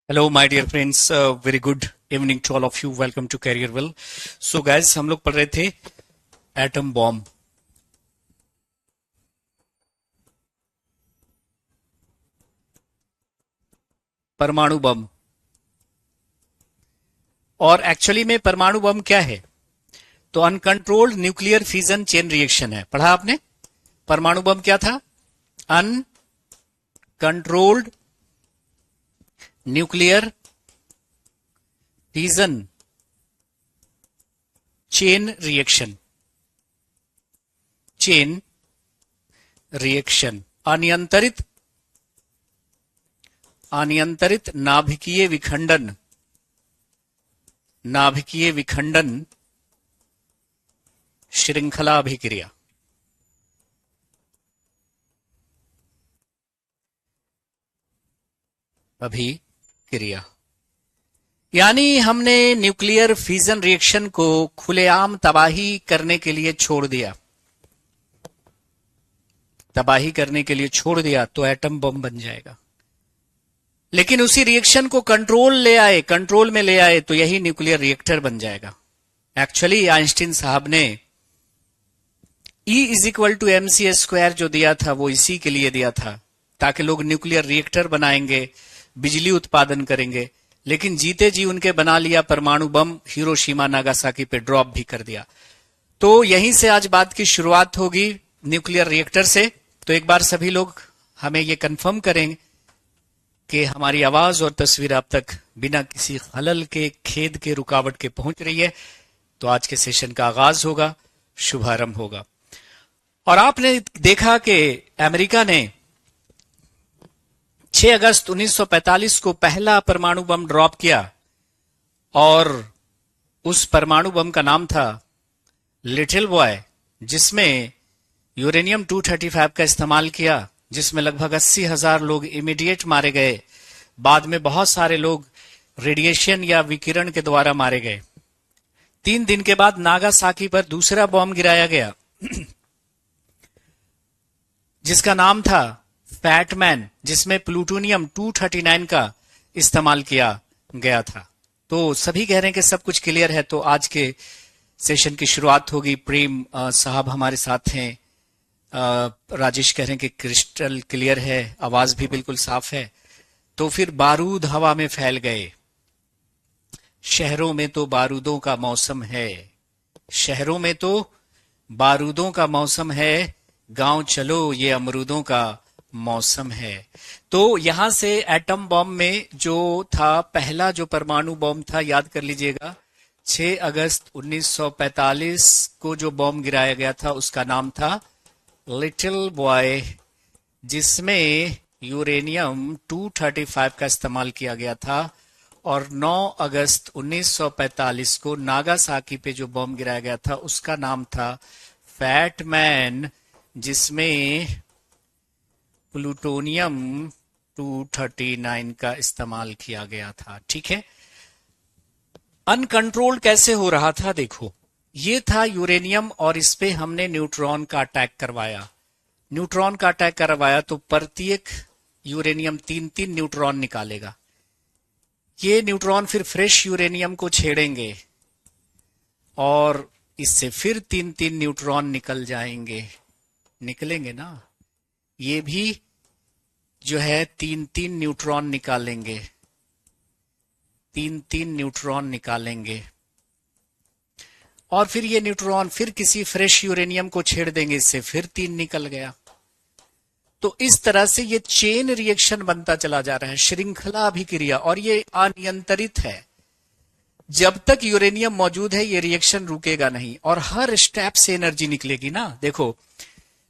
Hello my dear friends, very good evening to all of you. Welcome to Careerwill. So guys, हम लोग पढ़ रहे थे atom bomb. परमाणु बम। और एक्चुअली में परमाणु बम क्या है? तो uncontrolled nuclear fission chain reaction है। पढ़ा आपने? परमाणु बम क्या था? Uncontrolled nuclear fission chain reaction. Chain reaction अनियंत्रित अनियंत्रित नाभिकीय विखंडन। नाभिकीय विखंडन श्रृंखला अभिक्रिया। अभिक्रिया यानी हमने न्यूक्लियर फिजन रिएक्शन को खुलेआम तबाही करने के लिए छोड़ दिया। तबाही करने के लिए छोड़ दिया तो एटम बम बन जाएगा। लेकिन उसी रिएक्शन को कंट्रोल में ले आए तो यही न्यूक्लियर रिएक्टर बन जाएगा। एक्चुअली आइंस्टीन साहब ने E=mc² जो दिया था वो इसी के लिए दिया था, ताकि लोग न्यूक्लियर रिएक्टर बनाएंगे, बिजली उत्पादन करेंगे। लेकिन जीते जी उनके बना लिया परमाणु बम, हिरोशिमा नागासाकी पे ड्रॉप भी कर दिया। तो यहीं से आज बात की शुरुआत होगी, न्यूक्लियर रिएक्टर से। तो एक बार सभी लोग हमें ये कंफर्म करें कि हमारी आवाज और तस्वीर आप तक बिना किसी खलल के, खेद के, रुकावट के पहुंच रही है। तो आज के सेशन का आगाज होगा, शुभारंभ होगा। और आपने देखा कि अमेरिका ने 6 अगस्त 1945 को पहला परमाणु बम ड्रॉप किया, और उस परमाणु बम का नाम था लिटिल बॉय, जिसमें यूरेनियम 235 का इस्तेमाल किया, जिसमें लगभग 80,000 लोग इमीडिएट मारे गए। बाद में बहुत सारे लोग रेडिएशन या विकिरण के द्वारा मारे गए। 3 दिन के बाद नागासाकी पर दूसरा बॉम्ब गिराया गया जिसका नाम था फैटमैन, जिसमें प्लूटोनियम 239 का इस्तेमाल किया गया था। तो सभी कह रहे हैं कि सब कुछ क्लियर है। तो आज के सेशन की शुरुआत होगी। प्रेम साहब हमारे साथ हैं। राजेश कह रहे हैं कि क्रिस्टल क्लियर है, आवाज भी बिल्कुल साफ है। तो फिर बारूद हवा में फैल गए। शहरों में तो बारूदों का मौसम है। शहरों में तो बारूदों का मौसम है, गांव चलो ये अमरूदों का मौसम है। तो यहां से एटम बॉम्ब में जो था, पहला जो परमाणु बॉम्ब था, याद कर लीजिएगा, 6 अगस्त 1945 को जो बॉम्ब गिराया गया था उसका नाम था लिटिल बॉय, जिसमें यूरेनियम 235 का इस्तेमाल किया गया था। और 9 अगस्त 1945 को नागासाकी पे जो बॉम्ब गिराया गया था उसका नाम था फैटमैन, जिसमें प्लूटोनियम 239 का इस्तेमाल किया गया था। ठीक है। अनकंट्रोल्ड कैसे हो रहा था? देखो, ये था यूरेनियम और इस पे हमने न्यूट्रॉन का अटैक करवाया। न्यूट्रॉन का अटैक करवाया तो प्रत्येक यूरेनियम 3-3 न्यूट्रॉन निकालेगा। ये न्यूट्रॉन फिर फ्रेश यूरेनियम को छेड़ेंगे और इससे फिर 3-3 न्यूट्रॉन निकल जाएंगे। निकलेंगे ना? ये भी जो है 3-3 न्यूट्रॉन निकालेंगे। 3-3 न्यूट्रॉन निकालेंगे और फिर ये न्यूट्रॉन फिर किसी फ्रेश यूरेनियम को छेड़ देंगे, इससे फिर 3 निकल गया। तो इस तरह से ये चेन रिएक्शन बनता चला जा रहा है, श्रृंखला अभिक्रिया, और ये अनियंत्रित है। जब तक यूरेनियम मौजूद है ये रिएक्शन रुकेगा नहीं, और हर स्टेप से एनर्जी निकलेगी ना। देखो,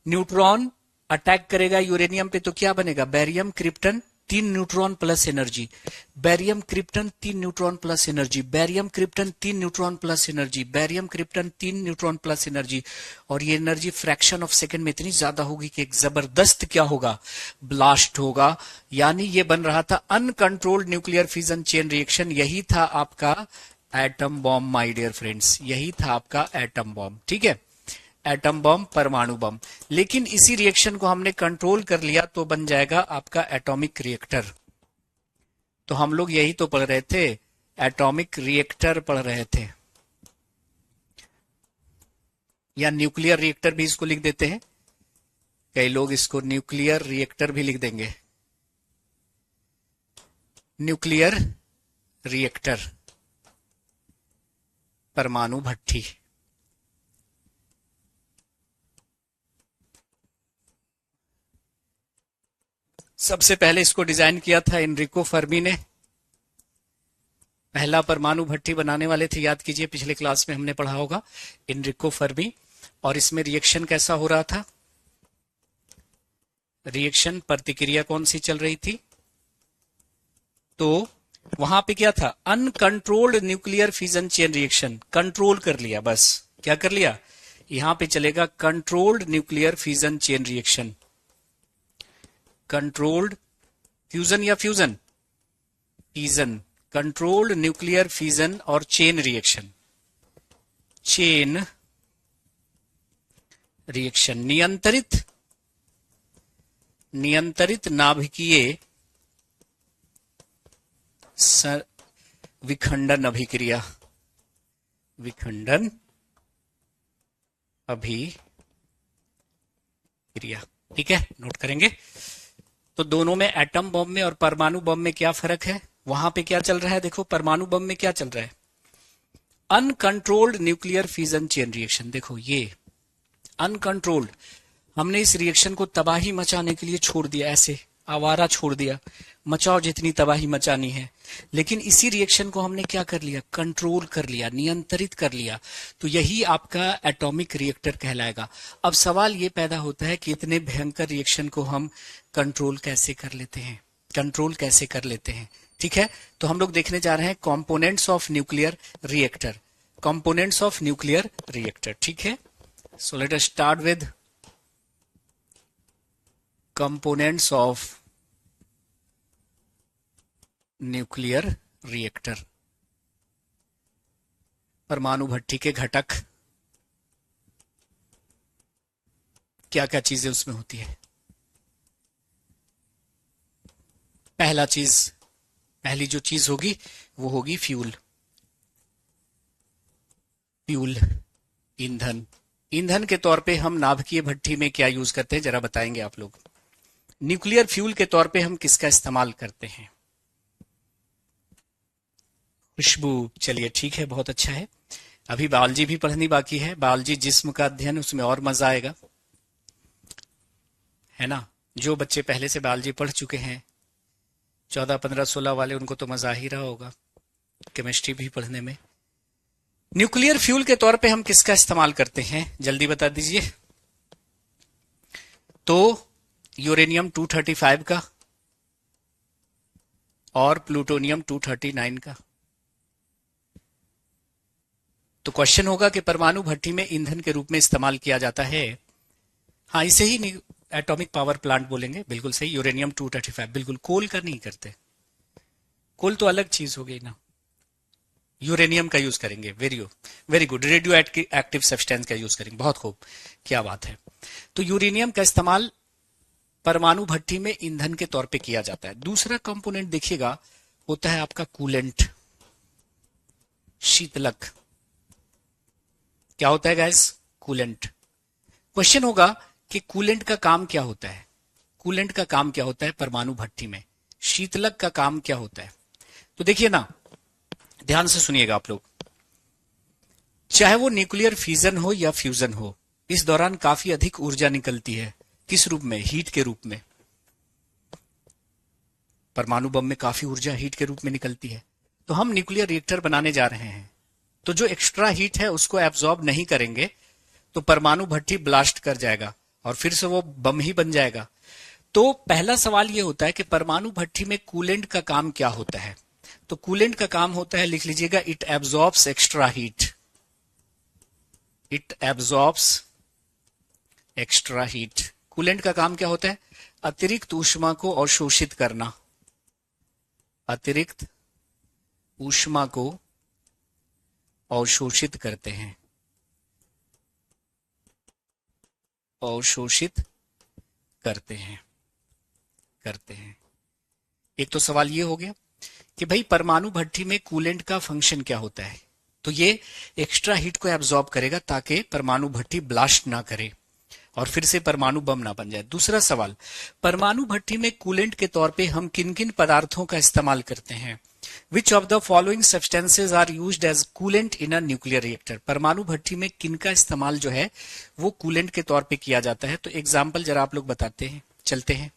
न्यूट्रॉन अटैक करेगा यूरेनियम पे तो क्या बनेगा? Barium krypton 3 neutron plus energy, barium krypton 3 neutron plus energy, barium krypton 3 neutron plus energy, barium krypton 3 neutron plus energy. और ये एनर्जी फ्रैक्शन ऑफ सेकंड में इतनी ज्यादा होगी कि एक जबरदस्त क्या होगा? ब्लास्ट होगा। यानी ये बन रहा था uncontrolled nuclear fission chain reaction. यही था आपका atom bomb my dear friends, यही था आपका एटम बॉम्ब। ठीक है, एटम बम, परमाणु बम। लेकिन इसी रिएक्शन को हमने कंट्रोल कर लिया तो बन जाएगा आपका एटॉमिक रिएक्टर। तो हम लोग यही तो पढ़ रहे थे, एटॉमिक रिएक्टर पढ़ रहे थे, या न्यूक्लियर रिएक्टर भी इसको लिख देते हैं, कई लोग इसको न्यूक्लियर रिएक्टर भी लिख देंगे। न्यूक्लियर रिएक्टर, परमाणु भट्ठी। सबसे पहले इसको डिजाइन किया था एनरिको फर्मी ने, पहला परमाणु भट्ठी बनाने वाले थे, याद कीजिए पिछले क्लास में हमने पढ़ा होगा, एनरिको फर्मी। और इसमें रिएक्शन कैसा हो रहा था, रिएक्शन प्रतिक्रिया कौन सी चल रही थी, तो वहां पे क्या था, uncontrolled nuclear fission chain reaction, control कर लिया, बस क्या कर लिया, यहां पे चलेगा controlled nuclear fission chain reaction, controlled fusion या fusion, fission, controlled nuclear fission और चेन रिएक्शन, चेन रिएक्शन, नियंत्रित नाभिकीय विखंडन अभिक्रिया, विखंडन अभिक्रिया। ठीक है, नोट करेंगे। तो दोनों में, एटम बम में और परमाणु बम में क्या फर्क है, वहां पे क्या चल रहा है, देखो परमाणु बम में क्या चल रहा है, uncontrolled nuclear fission chain reaction. देखो ये अनकंट्रोल्ड, हमने इस रिएक्शन को तबाही मचाने के लिए छोड़ दिया, ऐसे आवारा छोड़ दिया, मचाओ जितनी तबाही मचानी है, लेकिन इसी रिएक्शन को हमने क्या कर लिया, कंट्रोल कर लिया, नियंत्रित कर लिया, तो यही आपका एटॉमिक रिएक्टर कहलाएगा। अब सवाल ये पैदा होता है कि इतने भयंकर रिएक्शन को हम कंट्रोल कैसे कर लेते हैं, कंट्रोल कैसे कर लेते हैं। ठीक है, तो हम लोग देखने जा रहे हैं components of nuclear reactor, components of nuclear reactor. ठीक है, so let us start with components of nuclear reactor, परमाणु भट्ठी के घटक, क्या क्या चीजें उसमें होती है। पहली जो चीज होगी वो होगी फ्यूल, फ्यूल ईंधन। ईंधन के तौर पे हम नाभिकीय भट्ठी में क्या यूज करते हैं जरा बताएंगे आप लोग। न्यूक्लियर फ्यूल के तौर पे हम किसका इस्तेमाल करते हैं, खुशबू। चलिए ठीक है, बहुत अच्छा है। अभी बायोलॉजी भी पढ़नी बाकी है, बायोलॉजी जिस्म का अध्ययन, उसमें और मजा आएगा, है ना। जो बच्चे पहले से बायोलॉजी पढ़ चुके हैं, 14, 15, 16 वाले, उनको तो मजा ही रहा होगा केमिस्ट्री भी पढ़ने में। न्यूक्लियर फ्यूल के तौर पे हम किसका इस्तेमाल करते हैं, जल्दी बता दीजिए। तो यूरेनियम 235 का और प्लूटोनियम 239 का। तो क्वेश्चन होगा कि परमाणु भट्ठी में ईंधन के रूप में इस्तेमाल किया जाता है, हाँ इसे ही एटॉमिक पावर प्लांट बोलेंगे, बिल्कुल सही, यूरेनियम 235, बिल्कुल। कोल का नहीं करते, कोल तो अलग चीज हो गई ना, यूरेनियम का यूज करेंगे। Very good, radio active substance का यूज करेंगे, बहुत खूब, क्या बात है। तो यूरेनियम का इस्तेमाल परमाणु भट्ठी में ईंधन के तौर पे किया जाता है। दूसरा कंपोनेंट देखिएगा होता है आपका कूलेंट, शीतलक। क्या होता है गाइस, कूलेंट। क्वेश्चन होगा कि कूलेंट का काम क्या होता है, कूलेंट का काम क्या होता है परमाणु भट्ठी में, शीतलक का काम क्या होता है। तो देखिए ना, ध्यान से सुनिएगा आप लोग, चाहे वो न्यूक्लियर फिजन हो या फ्यूजन हो, इस दौरान काफी अधिक ऊर्जा निकलती है। किस रूप में, हीट के रूप में। परमाणु बम में काफी ऊर्जा हीट के रूप में निकलती है। तो हम न्यूक्लियर रिएक्टर बनाने जा रहे हैं, तो जो एक्स्ट्रा हीट है उसको एब्जॉर्ब नहीं करेंगे, तो परमाणु भट्ठी ब्लास्ट कर जाएगा और फिर से वो बम ही बन जाएगा। तो पहला सवाल ये होता है कि परमाणु भट्ठी में कूलेंट का काम क्या होता है। तो कूलेंट का काम होता है, लिख लीजिएगा, it absorbs extra heat, it absorbs extra heat. Coolant का काम क्या होता है, अतिरिक्त ऊष्मा को अवशोषित करना, अतिरिक्त ऊष्मा को अवशोषित करते हैं, अवशोषित करते हैं। एक तो सवाल ये हो गया कि भाई परमाणु भट्टी में कूलेंट का फंक्शन क्या होता है। तो ये एक्स्ट्रा हीट को एब्जॉर्ब करेगा ताकि परमाणु भट्टी ब्लास्ट ना करे और फिर से परमाणु बम ना बन जाए। दूसरा सवाल, परमाणु भट्टी में कूलेंट के तौर पे हम किन किन पदार्थों का इस्तेमाल करते हैं। Which of the following substances are used as coolant in a nuclear reactor. परमाणु भट्टी में किन का इस्तेमाल जो है वो कूलेंट के तौर पे किया जाता है। तो एग्जाम्पल जरा आप लोग बताते हैं, चलते हैं।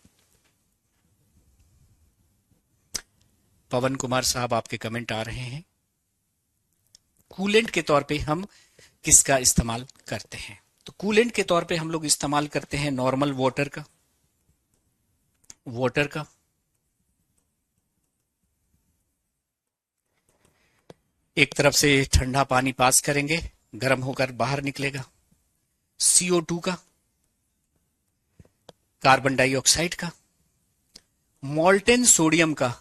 पवन कुमार साहब आपके कमेंट आ रहे हैं। कूलेंट के तौर पे हम किसका इस्तेमाल करते हैं। तो कूलेंट के तौर पे हम लोग इस्तेमाल करते हैं नॉर्मल वाटर का। एक तरफ से ठंडा पानी पास करेंगे, गर्म होकर बाहर निकलेगा। CO2 का, कार्बन डाइऑक्साइड का, मोल्टेन सोडियम का,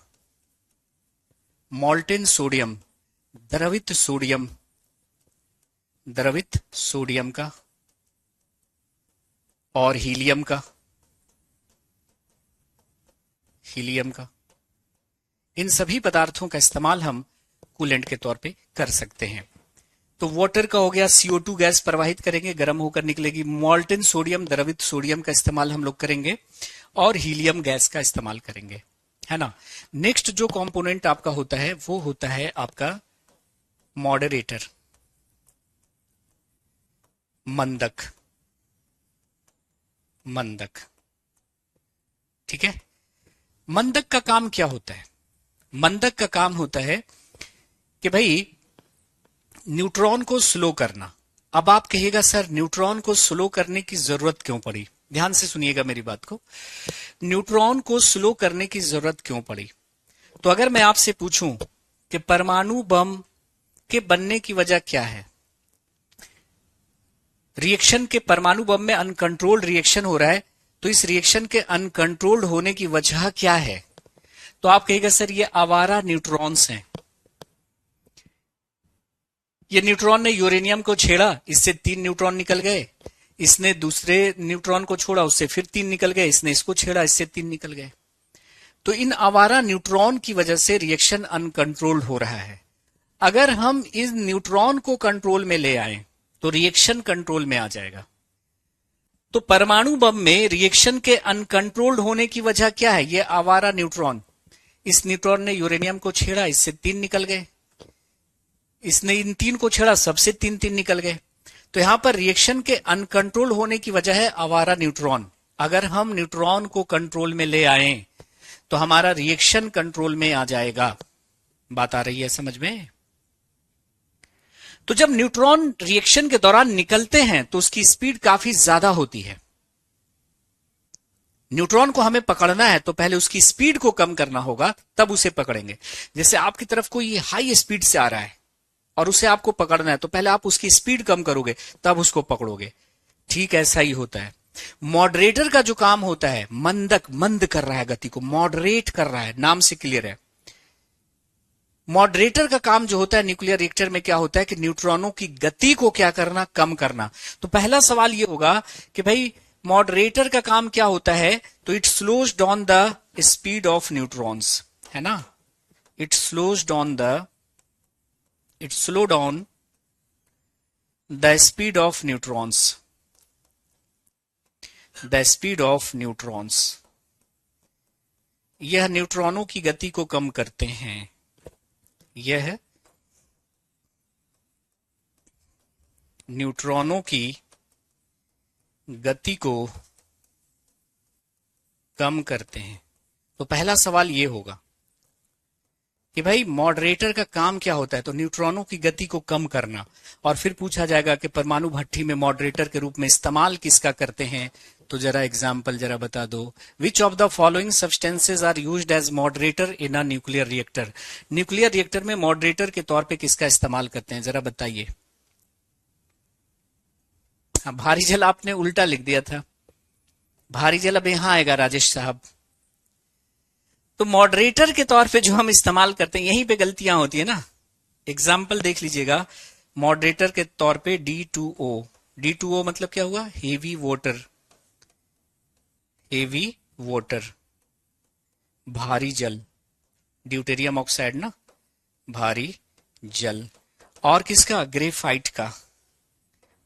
मोल्टेन सोडियम, द्रवित सोडियम, द्रवित सोडियम का, और हीलियम का, हीलियम का। इन सभी पदार्थों का इस्तेमाल हम कूलेंट के तौर पे कर सकते हैं। तो वाटर का हो गया, CO2 गैस प्रवाहित करेंगे, गर्म होकर निकलेगी। मोल्टेन सोडियम, द्रवित सोडियम का इस्तेमाल हम लोग करेंगे और हीलियम गैस का इस्तेमाल करेंगे, है ना। नेक्स्ट जो कंपोनेंट आपका होता है वो होता है आपका मॉडरेटर, मंदक, मंदक। ठीक है, मंदक का काम क्या होता है। मंदक का काम होता है कि भाई न्यूट्रॉन को स्लो करना। अब आप कहिएगा सर न्यूट्रॉन को स्लो करने की जरूरत क्यों पड़ी। ध्यान से सुनिएगा मेरी बात को, न्यूट्रॉन को स्लो करने की जरूरत क्यों पड़ी। तो अगर मैं आपसे पूछूं कि परमाणु बम के बनने की वजह क्या है, रिएक्शन के, परमाणु बम में अनकंट्रोल्ड रिएक्शन हो रहा है, तो इस रिएक्शन के अनकंट्रोल्ड होने की वजह क्या है। तो आप कहिएगा सर ये आवारा न्यूट्रॉन्स हैं। ये न्यूट्रॉन ने यूरेनियम को छेड़ा, इससे 3 न्यूट्रॉन निकल गए। इसने दूसरे न्यूट्रॉन को छोड़ा, उससे फिर 3 निकल गए। इसने इसको छेड़ा, इससे 3 निकल गए। तो इन आवारा न्यूट्रॉन की वजह से रिएक्शन अनकंट्रोल्ड हो रहा है। अगर हम इस न्यूट्रॉन को कंट्रोल में ले आए तो रिएक्शन कंट्रोल में आ जाएगा। तो परमाणु बम में रिएक्शन के अनकंट्रोल्ड होने की वजह क्या है, ये आवारा न्यूट्रॉन। इस न्यूट्रॉन ने यूरेनियम को छेड़ा, इससे 3 निकल गए। इसने इन 3 को छेड़ा, सबसे 3 निकल गए। तो यहां पर रिएक्शन के अनकंट्रोल होने की वजह है आवारा न्यूट्रॉन। अगर हम न्यूट्रॉन को कंट्रोल में ले आए तो हमारा रिएक्शन कंट्रोल में आ जाएगा। बात आ रही है समझ में। तो जब न्यूट्रॉन रिएक्शन के दौरान निकलते हैं तो उसकी स्पीड काफी ज्यादा होती है। न्यूट्रॉन को हमें पकड़ना है तो पहले उसकी स्पीड को कम करना होगा, तब उसे पकड़ेंगे। जैसे आपकी तरफ कोई हाई स्पीड से आ रहा है और उसे आपको पकड़ना है तो पहले आप उसकी स्पीड कम करोगे तब उसको पकड़ोगे। ठीक ऐसा ही होता है। मॉडरेटर का जो काम होता है, मंदक, मंद कर रहा है गति को, मॉडरेट कर रहा है, नाम से क्लियर है। मॉडरेटर का काम जो होता है न्यूक्लियर रिएक्टर में क्या होता है कि न्यूट्रॉनों की गति को क्या करना, कम करना। तो पहला सवाल ये होगा कि भाई मॉडरेटर का काम क्या होता है। तो it slows down the speed of neutrons, है ना। It slow down the speed of neutrons, the speed of neutrons. यह न्यूट्रॉनों की गति को कम करते हैं। यह न्यूट्रॉनों की गति को कम करते हैं। तो पहला सवाल यह होगा कि भाई मॉडरेटर का काम क्या होता है। तो न्यूट्रॉनों की गति को कम करना। और फिर पूछा जाएगा कि परमाणु भट्टी में मॉडरेटर के रूप में इस्तेमाल किसका करते हैं। तो जरा एग्जाम्पल जरा बता दो। Which of the following substances are used as moderator in a nuclear reactor. Nuclear reactor में मॉडरेटर के तौर पे किसका इस्तेमाल करते हैं, जरा बताइए। हाँ, भारी जल आपने उल्टा लिख दिया था। भारी जल अब यहां आएगा राजेश साहब। तो मॉडरेटर के तौर पे जो हम इस्तेमाल करते हैं, यहीं पे गलतियां होती है ना। एग्जाम्पल देख लीजिएगा। मॉडरेटर के तौर पे D2O। D2O मतलब क्या हुआ, हेवी वाटर, हेवी वाटर, भारी जल। ड्यूटेरियम ऑक्साइड ना, भारी जल। और किसका? ग्रेफाइट का।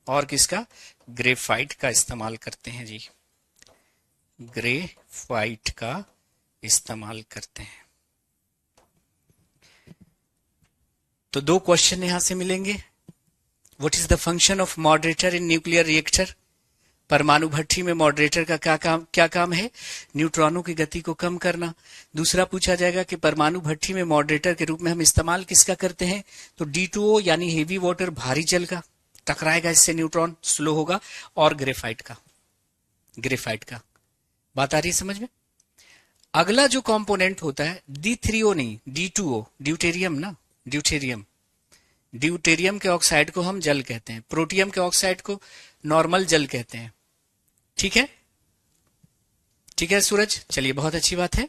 और किसका? ग्रेफाइट का इस्तेमाल करते हैं जी, ग्रेफाइट का इस्तेमाल करते हैं। तो दो क्वेश्चन यहां से मिलेंगे। What is the function of moderator in nuclear reactor? परमाणु भट्ठी में मॉडरेटर का क्या काम है? न्यूट्रॉनों की गति को कम करना। दूसरा पूछा जाएगा कि परमाणु भट्ठी में मॉडरेटर के रूप में हम इस्तेमाल किसका करते हैं? तो D2O यानी हेवी वाटर, भारी जल का, टकराएगा इससे न्यूट्रॉन, स्लो होगा। और ग्रेफाइट का, ग्रेफाइट का। बात आ रही है समझ में? अगला जो कंपोनेंट होता है D3O नहीं, D2O, ड्यूटेरियम ना, ड्यूटेरियम। ड्यूटेरियम के ऑक्साइड को हम जल कहते हैं, प्रोटियम के ऑक्साइड को नॉर्मल जल कहते हैं। ठीक है, ठीक है सूरज, चलिए बहुत अच्छी बात है।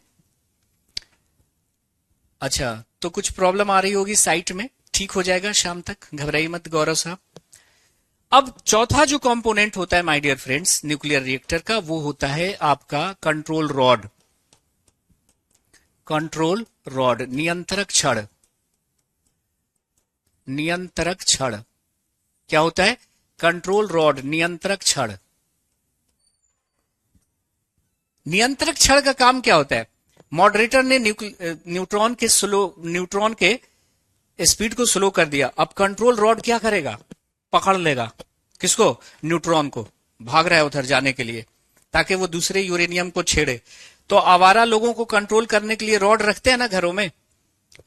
अच्छा, तो कुछ प्रॉब्लम आ रही होगी साइट में, ठीक हो जाएगा शाम तक, घबराइए मत गौरव साहब। अब चौथा जो कंपोनेंट होता है my dear friends nuclear reactor का, वो होता है आपका कंट्रोल रॉड। कंट्रोल रॉड, नियंत्रक छड़। नियंत्रक छड़ क्या होता है? कंट्रोल रॉड, नियंत्रक छड़। नियंत्रक छड़ का काम क्या होता है? मॉडरेटर ने न्यूट्रॉन के स्पीड को स्लो कर दिया। अब कंट्रोल रॉड क्या करेगा? पकड़ लेगा किसको? न्यूट्रॉन को, भाग रहा है उधर जाने के लिए, ताकि वो दूसरे यूरेनियम को छेड़े। तो आवारा लोगों को कंट्रोल करने के लिए रॉड रखते हैं ना घरों में,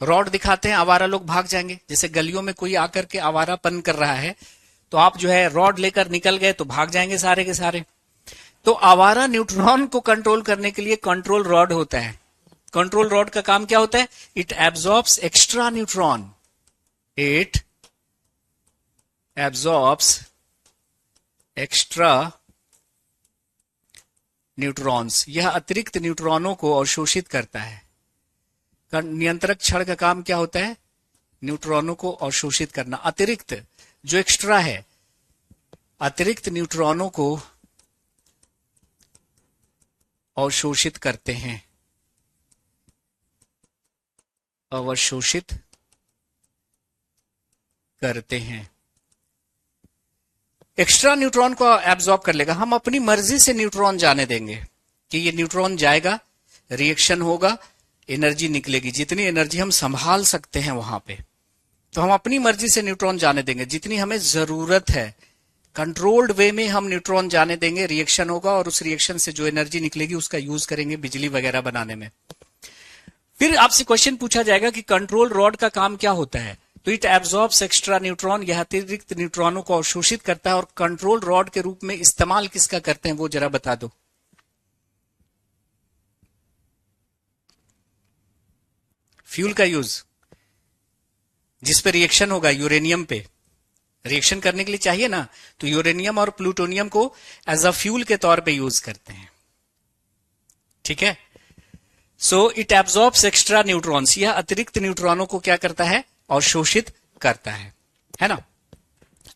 रॉड दिखाते हैं, आवारा लोग भाग जाएंगे। जैसे गलियों में कोई आकर के आवारापन कर रहा है, तो आप जो है रॉड लेकर निकल गए तो भाग जाएंगे सारे के सारे। तो आवारा न्यूट्रॉन को कंट्रोल करने के लिए कंट्रोल रॉड होता है। कंट्रोल रॉड का काम क्या होता है? It absorbs extra neutron, it absorbs extra neutrons, यह अतिरिक्त न्यूट्रॉनों को अवशोषित करता है। नियंत्रक छड़ का काम क्या होता है? न्यूट्रॉनों को अवशोषित करना। अतिरिक्त जो एक्स्ट्रा है, अतिरिक्त न्यूट्रॉनों को अवशोषित करते हैं, अवशोषित करते हैं। एक्स्ट्रा न्यूट्रॉन को एब्जॉर्ब कर लेगा। हम अपनी मर्जी से न्यूट्रॉन जाने देंगे कि ये न्यूट्रॉन जाएगा, रिएक्शन होगा, एनर्जी निकलेगी। जितनी एनर्जी हम संभाल सकते हैं वहां पे, तो हम अपनी मर्जी से न्यूट्रॉन जाने देंगे। जितनी हमें जरूरत है, कंट्रोल्ड वे में हम न्यूट्रॉन जाने देंगे, रिएक्शन होगा और उस रिएक्शन से जो एनर्जी निकलेगी उसका यूज करेंगे बिजली वगैरह बनाने में। फिर आपसे क्वेश्चन पूछा जाएगा कि कंट्रोल रॉड का काम क्या होता है? तो इट एब्जॉर्ब्स एक्स्ट्रा न्यूट्रॉन, यह अतिरिक्त न्यूट्रॉनों को अवशोषित करता है। और कंट्रोल रॉड के रूप में इस्तेमाल किसका करते हैं वो जरा बता दो। फ्यूल का यूज, जिस पे रिएक्शन होगा, यूरेनियम पे रिएक्शन करने के लिए चाहिए ना, तो यूरेनियम और प्लूटोनियम को एज अ फ्यूल के तौर पे यूज करते हैं। ठीक है, so it absorbs extra neutrons, यह अतिरिक्त न्यूट्रॉनों को क्या करता है? अवशोषित करता है ना।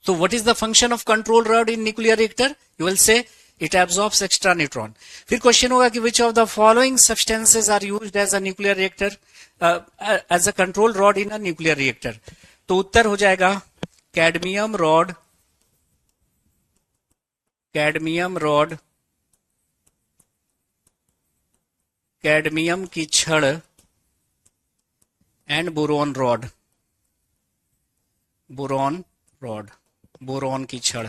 तो what is the function of control rod in nuclear reactor? You will say it absorbs extra neutron. फिर क्वेश्चन होगा कि which of the following substances are used as a nuclear reactor, as a control rod in a nuclear reactor? तो उत्तर हो जाएगा cadmium rod, cadmium rod, cadmium की छड़ and boron rod, boron rod, boron की छड़।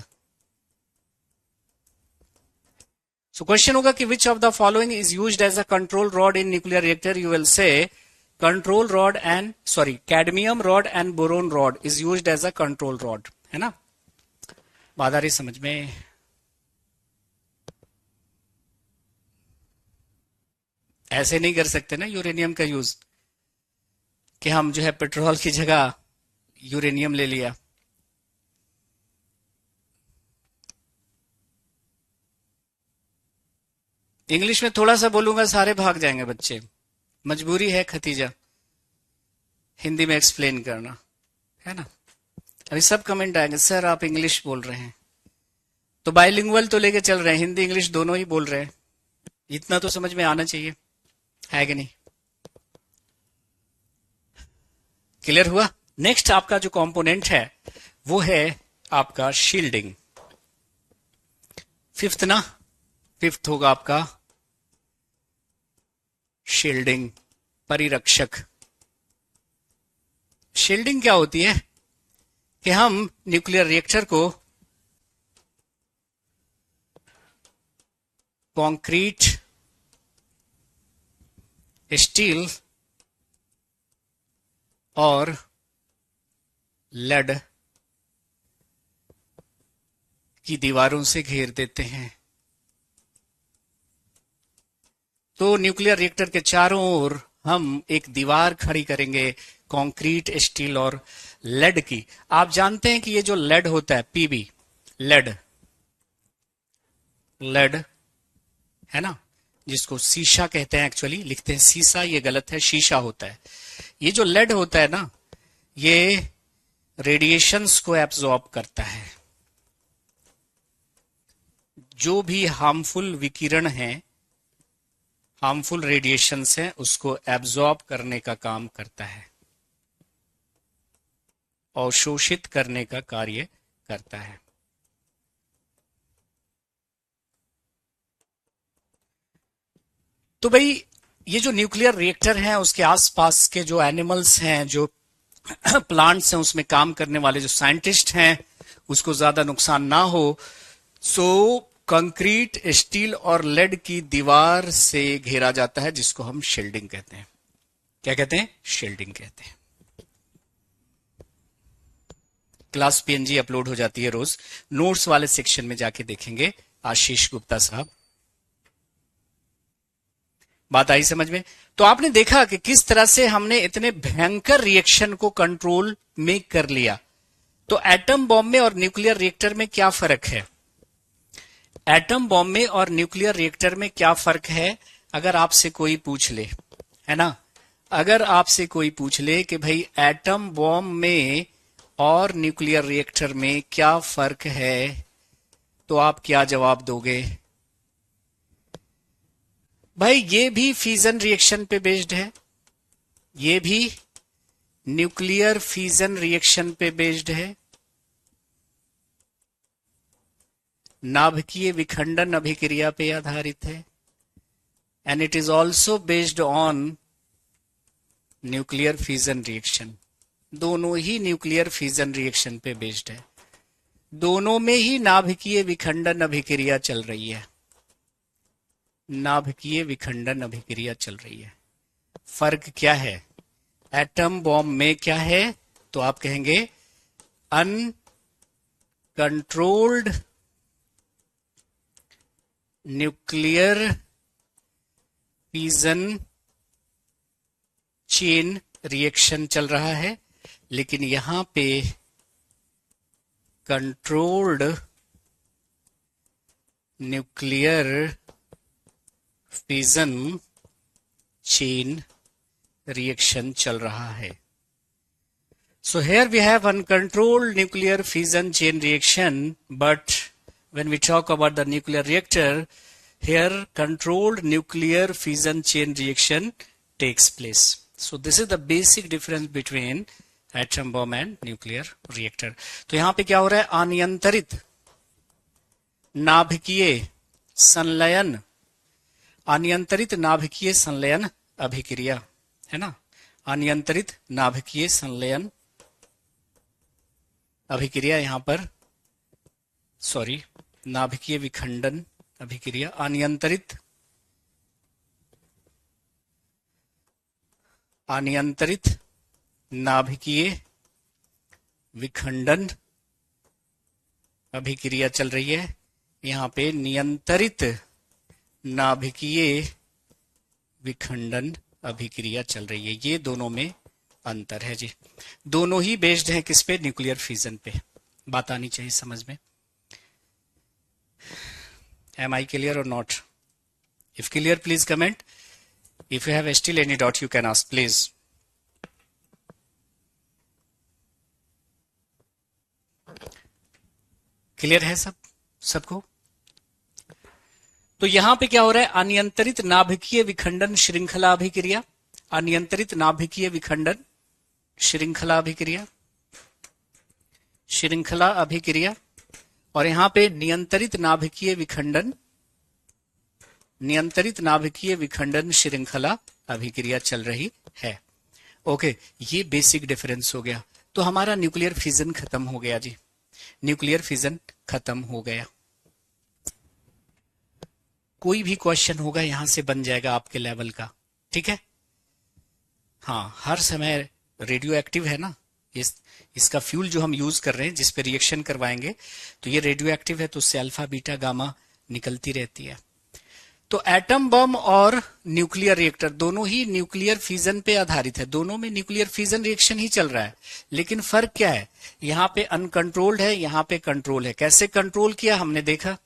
सो क्वेश्चन होगा कि which of the following is used as a control rod in nuclear reactor? You will say control rod and cadmium rod and boron rod is used as a control rod, है ना। बात आ रही समझ में? ऐसे नहीं कर सकते ना यूरेनियम का यूज कि हम जो है पेट्रोल की जगह यूरेनियम ले लिया। इंग्लिश में थोड़ा सा बोलूंगा सारे भाग जाएंगे बच्चे, मजबूरी है खतीजा हिंदी में एक्सप्लेन करना, है ना। अभी सब कमेंट आएंगे, सर आप इंग्लिश बोल रहे हैं, तो बाइलिंगुअल तो लेके चल रहे हैं, हिंदी इंग्लिश दोनों ही बोल रहे हैं, इतना तो समझ में आना चाहिए, है कि नहीं। क्लियर हुआ। नेक्स्ट आपका जो कंपोनेंट है वो है आपका शील्डिंग। फिफ्थ ना, फिफ्थ होगा आपका शील्डिंग, परिरक्षक। शील्डिंग क्या होती है कि हम न्यूक्लियर रिएक्टर को कंक्रीट, स्टील और लेड की दीवारों से घेर देते हैं। तो न्यूक्लियर रिएक्टर के चारों ओर हम एक दीवार खड़ी करेंगे कंक्रीट, स्टील और लेड की। आप जानते हैं कि ये जो लेड होता है, पीबी, लेड, लेड है ना, जिसको शीशा कहते हैं, एक्चुअली लिखते हैं सीसा, ये गलत है, शीशा होता है। ये जो लेड होता है ना, ये रेडिएशंस को एब्जॉर्ब करता है। जो भी हार्मफुल विकिरण है, हार्मफुल रेडिएशंस हैं, उसको एब्जॉर्ब करने का काम करता है, अवशोषित करने का कार्य करता है। तो भाई ये जो न्यूक्लियर रिएक्टर है, उसके आसपास के जो एनिमल्स हैं, जो प्लांट्स हैं, उसमें काम करने वाले जो साइंटिस्ट हैं, उसको ज्यादा नुकसान ना हो, सो कंक्रीट, स्टील और लेड की दीवार से घेरा जाता है, जिसको हम शील्डिंग कहते हैं। क्या कहते हैं? शील्डिंग कहते हैं। क्लास पीएनजी अपलोड हो जाती है रोज, नोट्स वाले सेक्शन में जाके देखेंगे, आशीष गुप्ता साहब। बात आई समझ में? तो आपने देखा कि किस तरह से हमने इतने भयंकर रिएक्शन को कंट्रोल में कर लिया। तो एटम बॉम्ब में और न्यूक्लियर रिएक्टर में क्या फर्क है? एटम बॉम्ब में और न्यूक्लियर रिएक्टर में क्या फर्क है? अगर आपसे कोई पूछ ले, है ना, अगर आपसे कोई पूछ ले कि भाई एटम बॉम्ब में और न्यूक्लियर रिएक्टर में क्या फर्क है, तो आप क्या जवाब दोगे? भाई ये भी फिजन रिएक्शन पे बेस्ड है, ये भी न्यूक्लियर फिजन रिएक्शन पे बेस्ड है, नाभिकीय विखंडन अभिक्रिया पे आधारित है, and it is also based on nuclear fission reaction. दोनों ही न्यूक्लियर फिजन रिएक्शन पे बेस्ड है, दोनों में ही नाभिकीय विखंडन अभिक्रिया चल रही है, नाभिकीय विखंडन अभिक्रिया चल रही है। फर्क क्या है? एटम बॉम्ब में क्या है? तो आप कहेंगे uncontrolled nuclear fission chain reaction चल रहा है, लेकिन यहां पे controlled nuclear fission chain reaction चल रहा है। So here we have uncontrolled nuclear fission chain reaction, but when we talk about the nuclear reactor, here controlled nuclear fission chain reaction takes place. So this is the basic difference between atom bomb and nuclear reactor. तो यहां पे क्या हो रहा है? अनियंत्रित नाभिकीय संलयन, अनियंत्रित नाभिकीय संलयन अभिक्रिया, है ना, अनियंत्रित नाभिकीय संलयन अभिक्रिया, यहां पर सॉरी, नाभिकीय विखंडन अभिक्रिया, अनियंत्रित नाभिकीय विखंडन अभिक्रिया चल रही है। यहां पे नियंत्रित नाभिकीय विखंडन अभिक्रिया चल रही है। ये दोनों में अंतर है जी, दोनों ही बेस्ड हैं किस पे? न्यूक्लियर फिजन पे। बात आनी चाहिए समझ में। एम आई क्लियर और not? If clear please comment, if you have still any doubt you can ask please. Clear है सबको? तो यहां पे क्या हो रहा है? अनियंत्रित नाभिकीय विखंडन श्रृंखला अभिक्रिया, अनियंत्रित नाभिकीय विखंडन श्रृंखला अभिक्रिया, श्रृंखला अभिक्रिया, और यहां पे नियंत्रित नाभिकीय विखंडन, नियंत्रित नाभिकीय विखंडन श्रृंखला अभिक्रिया चल रही है। ओके, ये बेसिक डिफरेंस हो गया। तो हमारा न्यूक्लियर फिजन खत्म हो गया जी, न्यूक्लियर फिजन खत्म हो गया। कोई भी क्वेश्चन होगा यहां से बन जाएगा आपके लेवल का, ठीक है। हाँ, हर समय रेडियो एक्टिव है ना, इसका फ्यूल जो हम यूज कर रहे हैं, जिस पे रिएक्शन करवाएंगे, तो ये रेडियो एक्टिव है, तो उससे अल्फा बीटा गामा निकलती रहती है। तो एटम बम और न्यूक्लियर रिएक्टर दोनों ही न्यूक्लियर फ्यूजन पे आधारित है, दोनों में न्यूक्लियर फ्यूजन रिएक्शन ही चल रहा है। लेकिन फर्क क्या है, यहाँ पे अनकंट्रोल्ड है, यहाँ पे कंट्रोल है। कैसे कंट्रोल किया हमने देखा,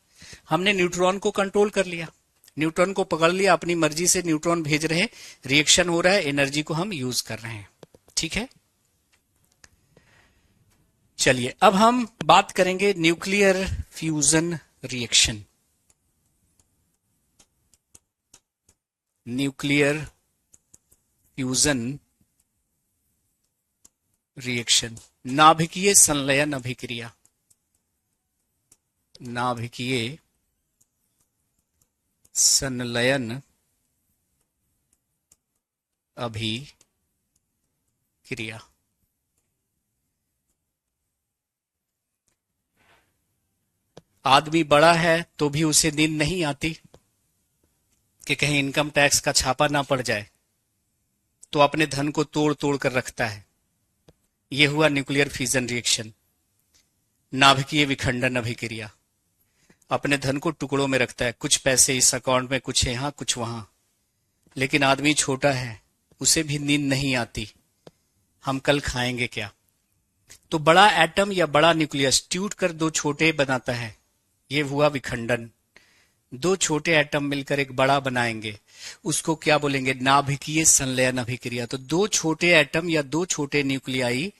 हमने न्यूट्रॉन को कंट्रोल कर लिया, न्यूट्रॉन को पकड़ लिया, अपनी मर्जी से न्यूट्रॉन भेज रहे, रिएक्शन हो रहा है, एनर्जी को हम यूज कर रहे हैं, ठीक है। चलिए अब हम बात करेंगे nuclear fusion reaction. Nuclear fusion reaction, नाभिकीय संलयन अभिक्रिया, नाभिकीय संलयन अभिक्रिया। आदमी बड़ा है तो भी उसे नींद नहीं आती कि कहीं इनकम टैक्स का छापा ना पड़ जाए, तो अपने धन को तोड़ तोड़ कर रखता है। यह हुआ न्यूक्लियर फ्यूजन रिएक्शन, नाभिकीय विखंडन अभिक्रिया। अपने धन को टुकड़ों में रखता है, कुछ पैसे इस अकाउंट में, कुछ यहां कुछ वहां। लेकिन आदमी छोटा है, उसे भी नींद नहीं आती, हम कल खाएंगे क्या। तो बड़ा एटम या बड़ा न्यूक्लियस टूट कर दो छोटे बनाता है, ये हुआ विखंडन। दो छोटे एटम मिलकर एक बड़ा बनाएंगे, उसको क्या बोलेंगे, नाभिकीय संलयन अभिक्रिया। तो दो छोटे एटम या दो छोटे न्यूक्लियाई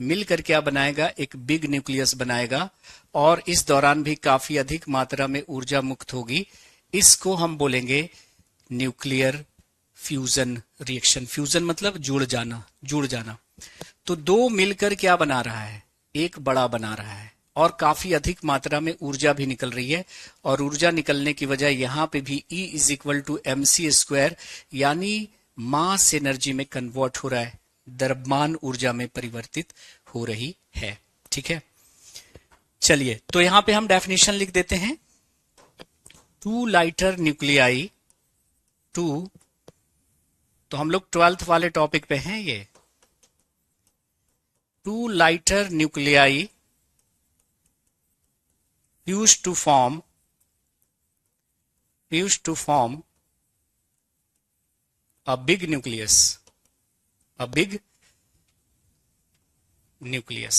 मिलकर क्या बनाएगा, एक बिग न्यूक्लियस बनाएगा, और इस दौरान भी काफी अधिक मात्रा में ऊर्जा मुक्त होगी। इसको हम बोलेंगे न्यूक्लियर फ्यूजन रिएक्शन। फ्यूजन मतलब जुड़ जाना, जुड़ जाना। तो दो मिलकर क्या बना रहा है, एक बड़ा बना रहा है, और काफी अधिक मात्रा में ऊर्जा भी निकल रही है। और ऊर्जा निकलने की वजह यहां पे भी E = mc², यानी मास एनर्जी में कन्वर्ट हो रहा है, द्रव्यमान ऊर्जा में परिवर्तित हो रही है, ठीक है। चलिए तो यहां पे हम डेफिनेशन लिख देते हैं। टू लाइटर न्यूक्लियाई, टू, तो हम लोग 12th वाले टॉपिक पे हैं ये। Two lighter nuclei fused to form a big nucleus, a big nucleus,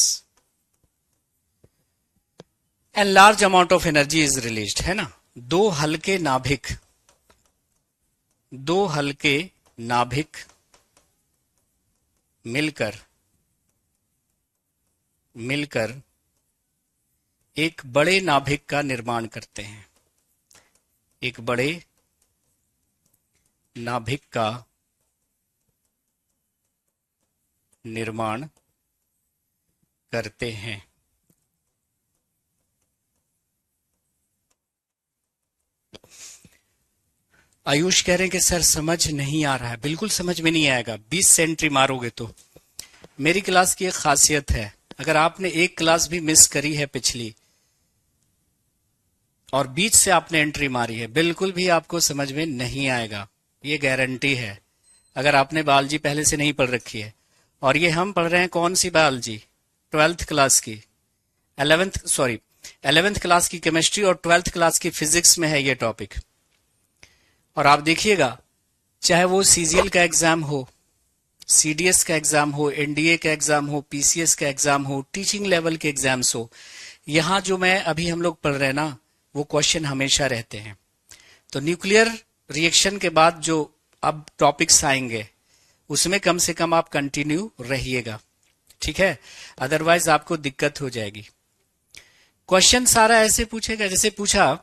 and large amount of energy is released, है ना। दो हल्के नाभिक मिलकर एक बड़े नाभिक का निर्माण करते हैं, एक बड़े नाभिक का निर्माण करते हैं। आयुष कह रहे हैं कि सर समझ नहीं आ रहा है। बिल्कुल समझ में नहीं आएगा, 20 से एंट्री मारोगे तो। मेरी क्लास की एक खासियत है, अगर आपने एक क्लास भी मिस करी है पिछली और बीच से आपने एंट्री मारी है, बिल्कुल भी आपको समझ में नहीं आएगा, ये गारंटी है। अगर आपने बायोलॉजी पहले से नहीं पढ़ रखी है, और ये हम पढ़ रहे हैं कौन सी बायोलॉजी, 12th क्लास की, 11th क्लास की केमिस्ट्री और 12th क्लास की फिजिक्स में है ये टॉपिक। और आप देखिएगा, चाहे वो सीजीएल का एग्जाम हो, सीडीएस का एग्जाम हो, एनडीए का एग्जाम हो, पीसीएस का एग्जाम हो, टीचिंग लेवल के एग्जाम्स हो, यहां जो मैं अभी हम लोग पढ़ रहे हैं ना, वो क्वेश्चन हमेशा रहते हैं। तो न्यूक्लियर रिएक्शन के बाद जो अब टॉपिक्स आएंगे उसमें कम से कम आप कंटिन्यू रहिएगा, ठीक है, अदरवाइज आपको दिक्कत हो जाएगी। क्वेश्चन सारा ऐसे पूछेगा, जैसे पूछा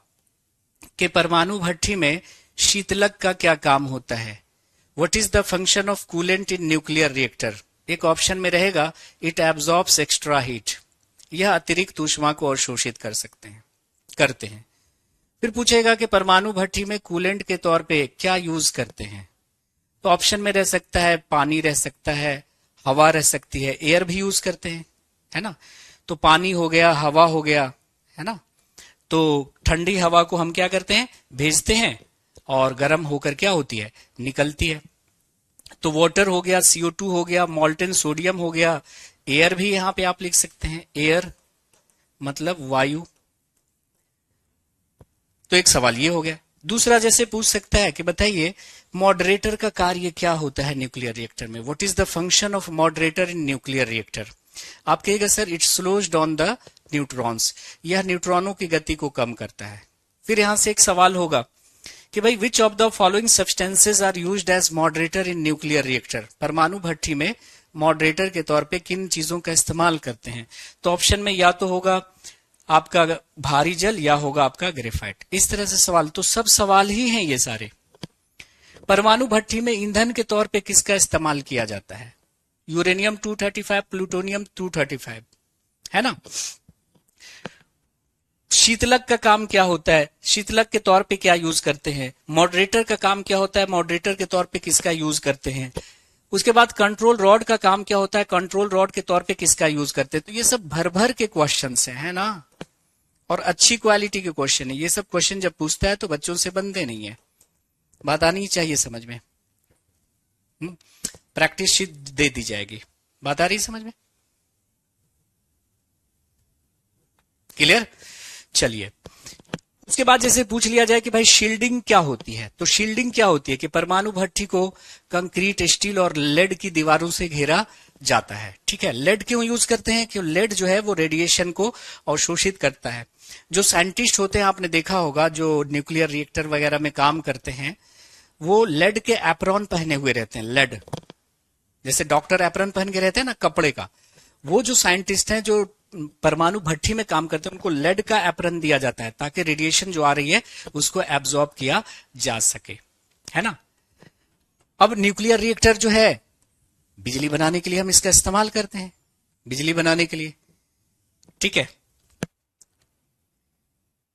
कि परमाणु भट्ठी में शीतलक का क्या काम होता है, what is the function of coolant in nuclear reactor. एक ऑप्शन में रहेगा इट एब्जॉर्ब्स एक्स्ट्रा हीट, यह अतिरिक्त ऊष्मा को अवशोषित करते हैं। फिर पूछेगा कि परमाणु भट्ठी में कूलेंट के तौर पे क्या यूज करते हैं, तो ऑप्शन में रह सकता है पानी, रह सकता है हवा, रह सकती है एयर भी यूज करते हैं, है ना। तो पानी हो गया, हवा हो गया, है ना। तो ठंडी हवा को हम क्या करते हैं, भेजते हैं, और गर्म होकर क्या होती है, निकलती है। तो वाटर हो गया, CO2 हो गया, मोल्टेन सोडियम हो गया, एयर भी यहां पे आप लिख सकते हैं, एयर मतलब वायु। तो एक सवाल ये हो गया। दूसरा जैसे पूछ सकता है कि बताइए मॉडरेटर का कार्य क्या होता है न्यूक्लियर रिएक्टर में, what is the function of moderator in nuclear reactor. आप कहिएगा sir it slows down the neutrons, यह न्यूट्रॉनों की गति को कम करता है। फिर यहां से एक सवाल होगा कि भाई which of the following substances are used as moderator in nuclear reactor, परमाणु भट्ठी में मॉडरेटर के तौर पे किन चीजों का इस्तेमाल करते हैं। तो ऑप्शन में या तो होगा आपका भारी जल या होगा आपका ग्रेफाइट। इस तरह से सवाल, तो सब सवाल ही हैं ये सारे। परमाणु भट्ठी में ईंधन के तौर पे किसका इस्तेमाल किया जाता है, यूरेनियम 235, प्लूटोनियम 235, है ना। शीतलक का काम क्या होता है, शीतलक के तौर पे क्या यूज करते हैं। मॉडरेटर का काम क्या होता है, मॉडरेटर के तौर पे किसका यूज करते हैं। उसके बाद कंट्रोल रॉड का काम क्या होता है, कंट्रोल रॉड के तौर पे किसका यूज करते हैं। तो ये सब भर भर के क्वेश्चंस हैं, है ना, और अच्छी क्वालिटी के क्वेश्चन है। ये सब क्वेश्चन जब पूछता है तो बच्चों से बनते नहीं है, बात आनी चाहिए समझ में। प्रैक्टिस शीट दे दी जाएगी, बात आ रही समझ में, क्लियर। चलिए उसके बाद जैसे पूछ लिया जाए कि भाई शील्डिंग क्या होती है, तो शील्डिंग क्या होती है कि परमाणु भट्ठी को कंक्रीट, स्टील और लेड की दीवारों से घेरा जाता है। ठीक है, लेड क्यों यूज करते हैं, क्यों लेड जो है वो रेडिएशन को अवशोषित करता है। जो साइंटिस्ट होते हैं आपने देखा होगा, जो न्यूक्लियर रिएक्टर वगैरह में काम करते हैं, वो लेड के एप्रॉन पहने हुए रहते हैं। लेड जैसे डॉक्टर एप्रॉन पहन के रहते हैं ना कपड़े का, वो जो साइंटिस्ट हैं जो परमाणु भट्ठी में काम करते हैं उनको लेड का एप्रन दिया जाता है ताकि रेडिएशन जो आ रही है उसको एब्जॉर्ब किया जा सके, है ना। अब न्यूक्लियर रिएक्टर जो है बिजली बनाने के लिए हम इसका इस्तेमाल करते हैं, बिजली बनाने के लिए, ठीक है।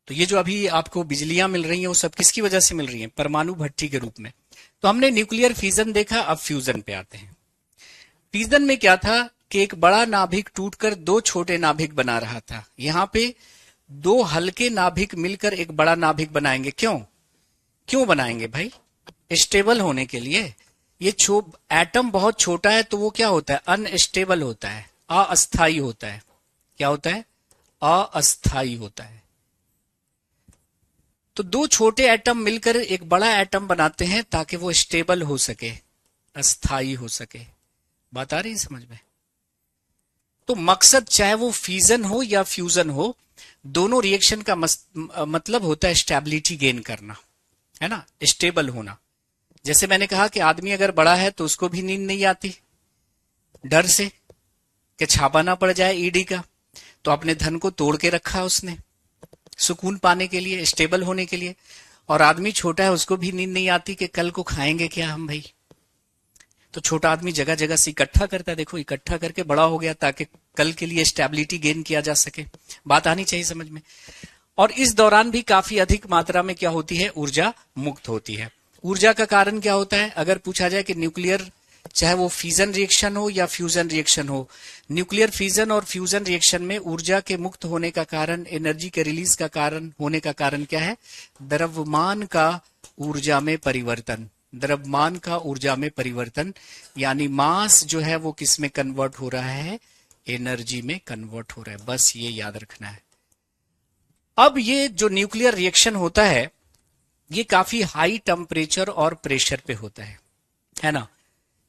तो ये जो अभी आपको बिजलियां मिल रही हैं वो सब किसकी वजह से मिल रही हैं, परमाणु भट्ठी के रूप में। तो हमने न्यूक्लियर फिजन देखा, अब फ्यूजन पे आते हैं। फिजन में क्या था कि एक बड़ा नाभिक टूटकर दो छोटे नाभिक बना रहा था। यहां पे दो हल्के नाभिक मिलकर एक बड़ा नाभिक बनाएंगे। क्यों क्यों बनाएंगे भाई, स्टेबल होने के लिए। ये एटम बहुत छोटा है तो वो क्या होता है, अनस्टेबल होता है, अस्थाई होता है। क्या होता है, अस्थाई होता है। तो दो छोटे एटम मिलकर एक बड़ा एटम बनाते हैं ताकि वो स्टेबल हो सके, अस्थाई हो सके। बात आ रही है समझ में। तो मकसद चाहे वो फिजन हो या फ्यूजन हो, दोनों रिएक्शन का मतलब होता है स्टेबिलिटी गेन करना, है ना, स्टेबल होना। जैसे मैंने कहा कि आदमी अगर बड़ा है तो उसको भी नींद नहीं आती डर से कि छापा ना पड़ जाए ईडी का, तो अपने धन को तोड़ के रखा उसने सुकून पाने के लिए, स्टेबल होने के लिए। और आदमी छोटा है उसको भी नींद नहीं आती कि कल को खाएंगे क्या हम भाई, तो छोटा आदमी जगह जगह से इकट्ठा करता है, देखो इकट्ठा करके बड़ा हो गया ताकि कल के लिए स्टेबिलिटी गेन किया जा सके। बात आनी चाहिए समझ में। और इस दौरान भी काफी अधिक मात्रा में क्या होती है, ऊर्जा मुक्त होती है। ऊर्जा का कारण क्या होता है, अगर पूछा जाए कि न्यूक्लियर चाहे वो फिजन रिएक्शन हो या फ्यूजन रिएक्शन हो, न्यूक्लियर फिजन और फ्यूजन रिएक्शन में ऊर्जा के मुक्त होने का कारण, एनर्जी के रिलीज का कारण होने का कारण क्या है, द्रव्यमान का ऊर्जा में परिवर्तन। द्रव्यमान का ऊर्जा में परिवर्तन, यानी मास जो है वो किस में कन्वर्ट हो रहा है, एनर्जी में कन्वर्ट हो रहा है। बस ये याद रखना है। अब ये जो न्यूक्लियर रिएक्शन होता है ये काफी हाई टेम्परेचर और प्रेशर पे होता है ना।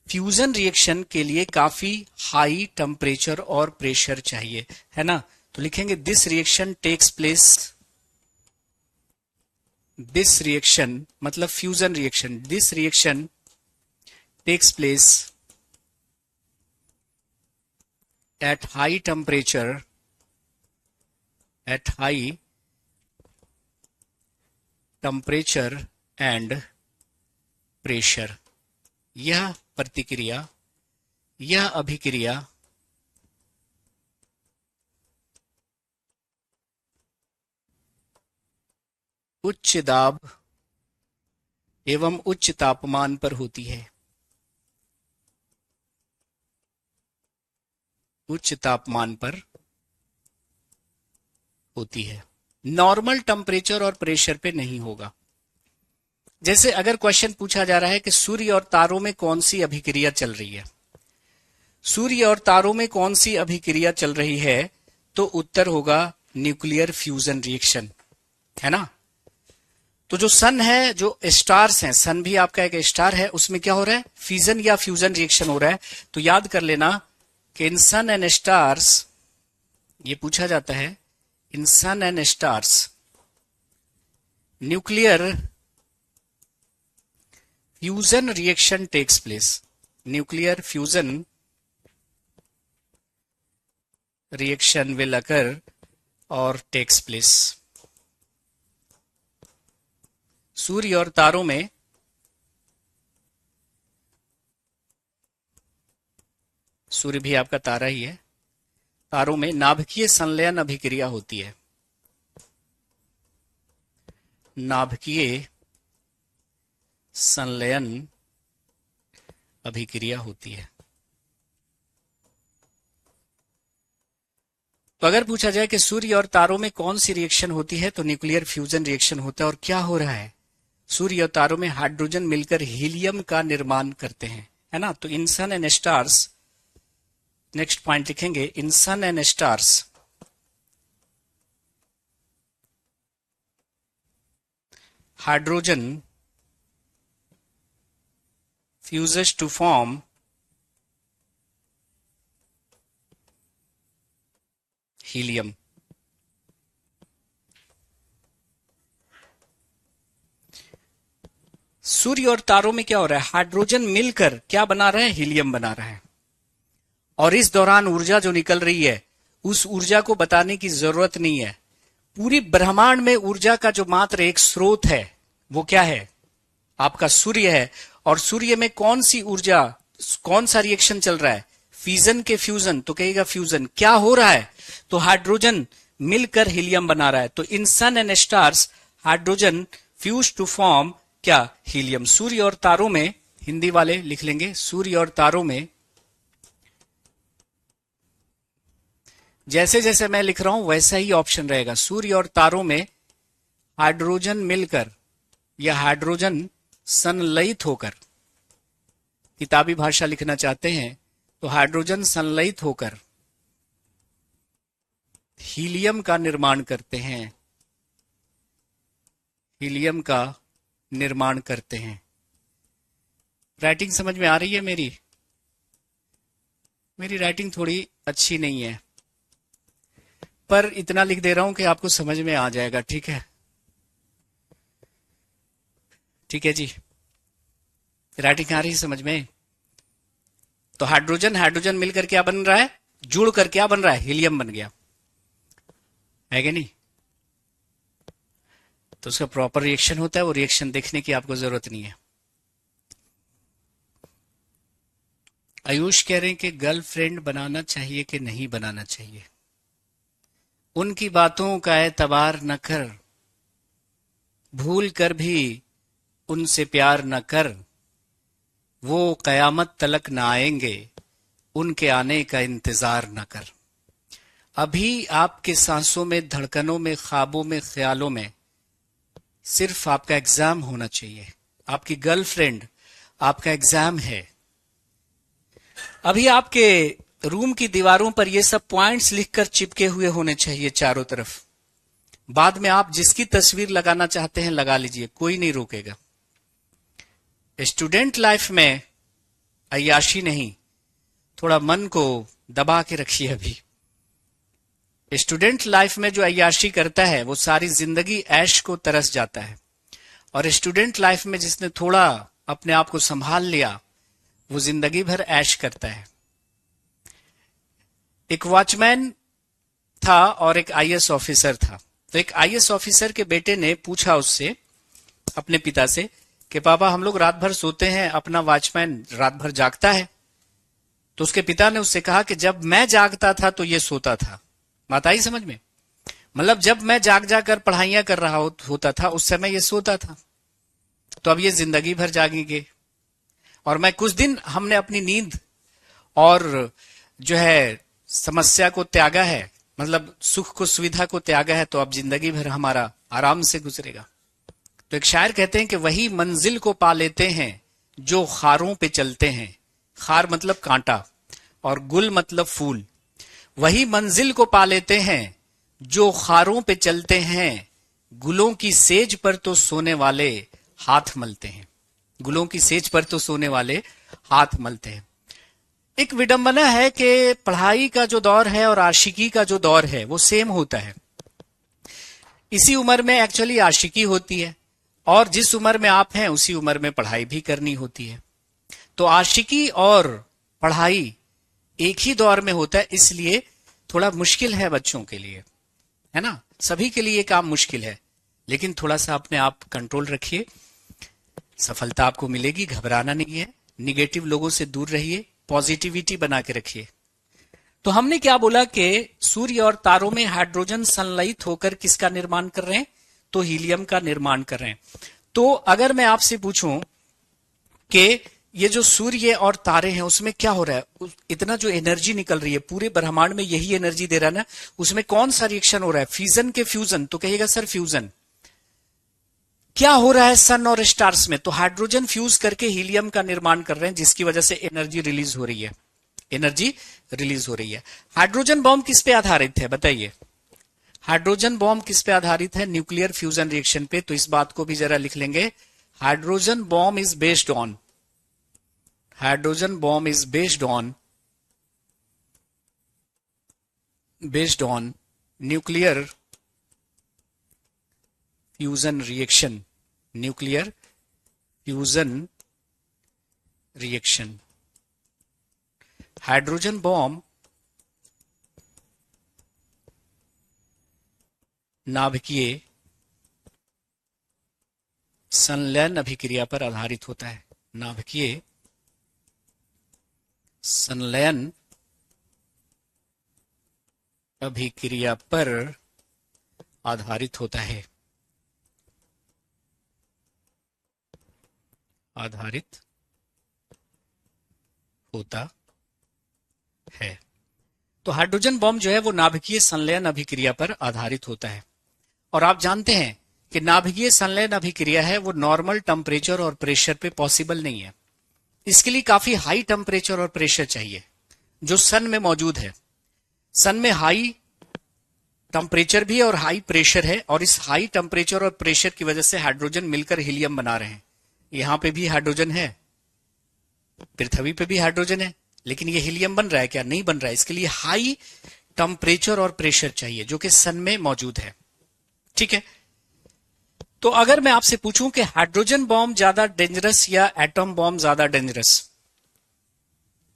फ्यूजन रिएक्शन के लिए काफी हाई टेम्परेचर और प्रेशर चाहिए, है ना। तो लिखेंगे this reaction takes place, this reaction मतलब fusion reaction, this reaction takes place at high temperature, at high temperature and pressure. यह प्रतिक्रिया, यह अभिक्रिया उच्च दाब एवं उच्च तापमान पर होती है। उच्च तापमान पर होती है, नॉर्मल टेम्परेचर और प्रेशर पे नहीं होगा। जैसे अगर क्वेश्चन पूछा जा रहा है कि सूर्य और तारों में कौन सी अभिक्रिया चल रही है, सूर्य और तारों में कौन सी अभिक्रिया चल रही है, तो उत्तर होगा न्यूक्लियर फ्यूजन रिएक्शन, है ना। तो जो सन है, जो स्टार्स हैं, सन भी आपका एक स्टार है, उसमें क्या हो रहा है, फ्यूजन या फ्यूजन रिएक्शन हो रहा है। तो याद कर लेना कि इन सन एंड स्टार्स, ये पूछा जाता है, in sun and stars nuclear fusion reaction takes place. Nuclear fusion reaction will occur और टेक्स प्लेस। सूर्य और तारों में सूर्य भी आपका तारा ही है, तारों में नाभिकीय संलयन अभिक्रिया होती है। नाभिकीय संलयन अभिक्रिया होती है। तो अगर पूछा जाए कि सूर्य और तारों में कौन सी रिएक्शन होती है, तो न्यूक्लियर फ्यूजन रिएक्शन होता है। और क्या हो रहा है, सूर्य और तारों में हाइड्रोजन मिलकर हीलियम का निर्माण करते हैं, है ना। तो in sun and stars, next point लिखेंगे, in sun and stars hydrogen fuses to form helium. सूर्य और तारों में क्या हो रहा है, हाइड्रोजन मिलकर क्या बना रहा है, हीलियम बना रहा है। और इस दौरान ऊर्जा जो निकल रही है, उस ऊर्जा को बताने की जरूरत नहीं है। पूरी ब्रह्मांड में ऊर्जा का जो मात्र एक स्रोत है, वो क्या है, आपका सूर्य है। और सूर्य में कौन सी ऊर्जा, कौन सा रिएक्शन चल रहा है, फिजन के फ्यूजन, तो कहेगा फ्यूजन क्या हो रहा है, तो हाइड्रोजन मिलकर हीलियम बना रहा है। तो in sun and stars hydrogen fuse to form क्या, हीलियम। सूर्य और तारों में, हिंदी वाले लिख लेंगे, सूर्य और तारों में, जैसे जैसे मैं लिख रहा हूं वैसा ही ऑप्शन रहेगा। सूर्य और तारों में हाइड्रोजन मिलकर या हाइड्रोजन संलयित होकर, किताबी भाषा लिखना चाहते हैं तो हाइड्रोजन संलयित होकर हीलियम का निर्माण करते हैं, हीलियम का निर्माण करते हैं। राइटिंग समझ में आ रही है मेरी? मेरी राइटिंग थोड़ी अच्छी नहीं है, पर इतना लिख दे रहा हूं कि आपको समझ में आ जाएगा, ठीक है। ठीक है जी, राइटिंग आ रही है समझ में? तो हाइड्रोजन हाइड्रोजन मिलकर क्या बन रहा है, जुड़कर क्या बन रहा है, हीलियम बन गया, है कि नहीं। तो उसका प्रॉपर रिएक्शन होता है, वो रिएक्शन देखने की आपको जरूरत नहीं है। आयुष कह रहे हैं कि गर्लफ्रेंड बनाना चाहिए कि नहीं बनाना चाहिए, उनकी बातों का एतबार न कर, भूल कर भी उनसे प्यार न कर, वो कयामत तलक न आएंगे, उनके आने का इंतजार न कर। अभी आपके सांसों में, धड़कनों में, ख्वाबों में, ख्यालों में सिर्फ आपका एग्जाम होना चाहिए। आपकी गर्लफ्रेंड आपका एग्जाम है। अभी आपके रूम की दीवारों पर ये सब पॉइंट्स लिखकर चिपके हुए होने चाहिए चारों तरफ। बाद में आप जिसकी तस्वीर लगाना चाहते हैं लगा लीजिए, कोई नहीं रोकेगा। स्टूडेंट लाइफ में अय्याशी नहीं, थोड़ा मन को दबा के रखिए। अभी स्टूडेंट लाइफ में जो अय्याशी करता है वो सारी जिंदगी ऐश को तरस जाता है, और स्टूडेंट लाइफ में जिसने थोड़ा अपने आप को संभाल लिया वो जिंदगी भर ऐश करता है। एक वॉचमैन था और एक आईएएस ऑफिसर था। तो एक आईएएस ऑफिसर के बेटे ने पूछा उससे, अपने पिता से, कि पापा हम लोग रात भर सोते हैं, अपना वॉचमैन रात भर जागता है। तो उसके पिता ने उससे कहा कि जब मैं जागता था तो ये सोता था। बात आई समझ में? मतलब जब मैं जाग जाकर पढ़ाइयां कर रहा होता था उस समय ये सोता था, तो अब ये जिंदगी भर जागेंगे। और मैं कुछ दिन हमने अपनी नींद और जो है समस्या को त्यागा है, मतलब सुख को सुविधा को त्यागा है, तो अब जिंदगी भर हमारा आराम से गुजरेगा। तो एक शायर कहते हैं कि वही मंजिल को पा लेते हैं जो खारों पे चलते हैं। खार मतलब कांटा और गुल मतलब फूल। वही मंजिल को पा लेते हैं जो खारों पे चलते हैं। गुलों की सेज पर तो सोने वाले हाथ मलते हैं। गुलों की सेज पर तो सोने वाले हाथ मलते हैं। एक विडंबना है कि पढ़ाई का जो दौर है और आशिकी का जो दौर है वो सेम होता है। इसी उम्र में एक्चुअली आशिकी होती है और जिस उम्र में आप हैं उसी उम्र में पढ़ाई भी करनी होती है। तो आशिकी और पढ़ाई एक ही दौर में होता है, इसलिए थोड़ा मुश्किल है बच्चों के लिए, है ना। सभी के लिए काम मुश्किल है, लेकिन थोड़ा सा अपने आप कंट्रोल रखिए, सफलता आपको मिलेगी। घबराना नहीं है, निगेटिव लोगों से दूर रहिए, पॉजिटिविटी बना के रखिए। तो हमने क्या बोला कि सूर्य और तारों में हाइड्रोजन संलयित होकर किसका निर्माण कर रहे हैं? तो हीलियम का निर्माण कर रहे हैं। तो अगर मैं आपसे पूछूं कि ये जो सूर्य और तारे हैं उसमें क्या हो रहा है, इतना जो एनर्जी निकल रही है पूरे ब्रह्मांड में यही एनर्जी दे रहा है ना, उसमें कौन सा रिएक्शन हो रहा है? फिजन के फ्यूजन? तो कहिएगा सर फ्यूजन। क्या हो रहा है सन और स्टार्स में? तो हाइड्रोजन फ्यूज करके हीलियम का निर्माण कर रहे हैं, जिसकी वजह से एनर्जी रिलीज हो रही है। एनर्जी रिलीज हो रही है। हाइड्रोजन बॉम्ब किस पे आधारित है बताइए? हाइड्रोजन बॉम्ब किस पे आधारित है? न्यूक्लियर फ्यूजन रिएक्शन पे। तो इस बात को भी जरा लिख लेंगे, hydrogen bomb is based on, hydrogen bomb is based on nuclear fusion reaction. Nuclear fusion reaction. Hydrogen bomb नाभिकीय संलयन अभिक्रिया पर आधारित होता है। नाभिकीय संलयन अभिक्रिया पर आधारित होता है। आधारित होता है। तो हाइड्रोजन बॉम्ब जो है वो नाभिकीय संलयन अभिक्रिया पर आधारित होता है। और आप जानते हैं कि नाभिकीय संलयन अभिक्रिया है वो नॉर्मल टेम्परेचर और प्रेशर पे पॉसिबल नहीं है। इसके लिए काफी हाई टेम्परेचर और प्रेशर चाहिए जो सन में मौजूद है। सन में हाई टेम्परेचर भी है और हाई प्रेशर है, और इस हाई टेम्परेचर और प्रेशर की वजह से हाइड्रोजन मिलकर हीलियम बना रहे हैं। यहां पे भी हाइड्रोजन है, पृथ्वी पे भी हाइड्रोजन है, लेकिन ये हीलियम बन रहा है क्या? नहीं बन रहा है। इसके लिए हाई टेम्परेचर और प्रेशर चाहिए जो कि सन में मौजूद है। ठीक है। तो अगर मैं आपसे पूछूं कि हाइड्रोजन बॉम्ब ज्यादा डेंजरस या एटम बॉम्ब ज्यादा डेंजरस,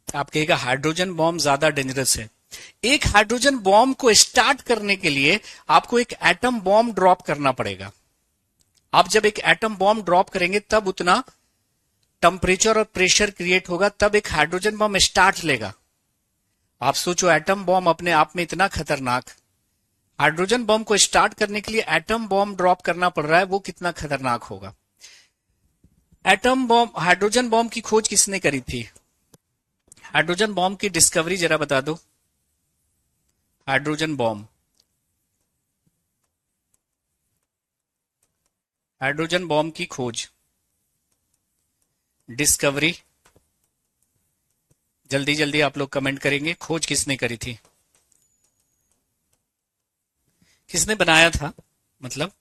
आप कहेगा हाइड्रोजन बॉम्ब ज्यादा डेंजरस है। एक हाइड्रोजन बॉम्ब को स्टार्ट करने के लिए आपको एक एटम बॉम्ब ड्रॉप करना पड़ेगा। आप जब एक एटम बॉम्ब ड्रॉप करेंगे तब उतना टेम्परेचर और प्रेशर क्रिएट होगा, तब एक हाइड्रोजन बॉम्ब स्टार्ट लेगा। आप सोचो, एटम बॉम्ब अपने आप में इतना खतरनाक, हाइड्रोजन बॉम्ब को स्टार्ट करने के लिए एटम बॉम्ब ड्रॉप करना पड़ रहा है, वो कितना खतरनाक होगा। एटम बॉम्ब, हाइड्रोजन बॉम्ब की खोज किसने करी थी? हाइड्रोजन बॉम्ब की डिस्कवरी जरा बता दो। हाइड्रोजन बॉम्ब, हाइड्रोजन बॉम्ब की खोज, डिस्कवरी, जल्दी जल्दी आप लोग कमेंट करेंगे। खोज किसने करी थी? किसने बनाया था? मतलब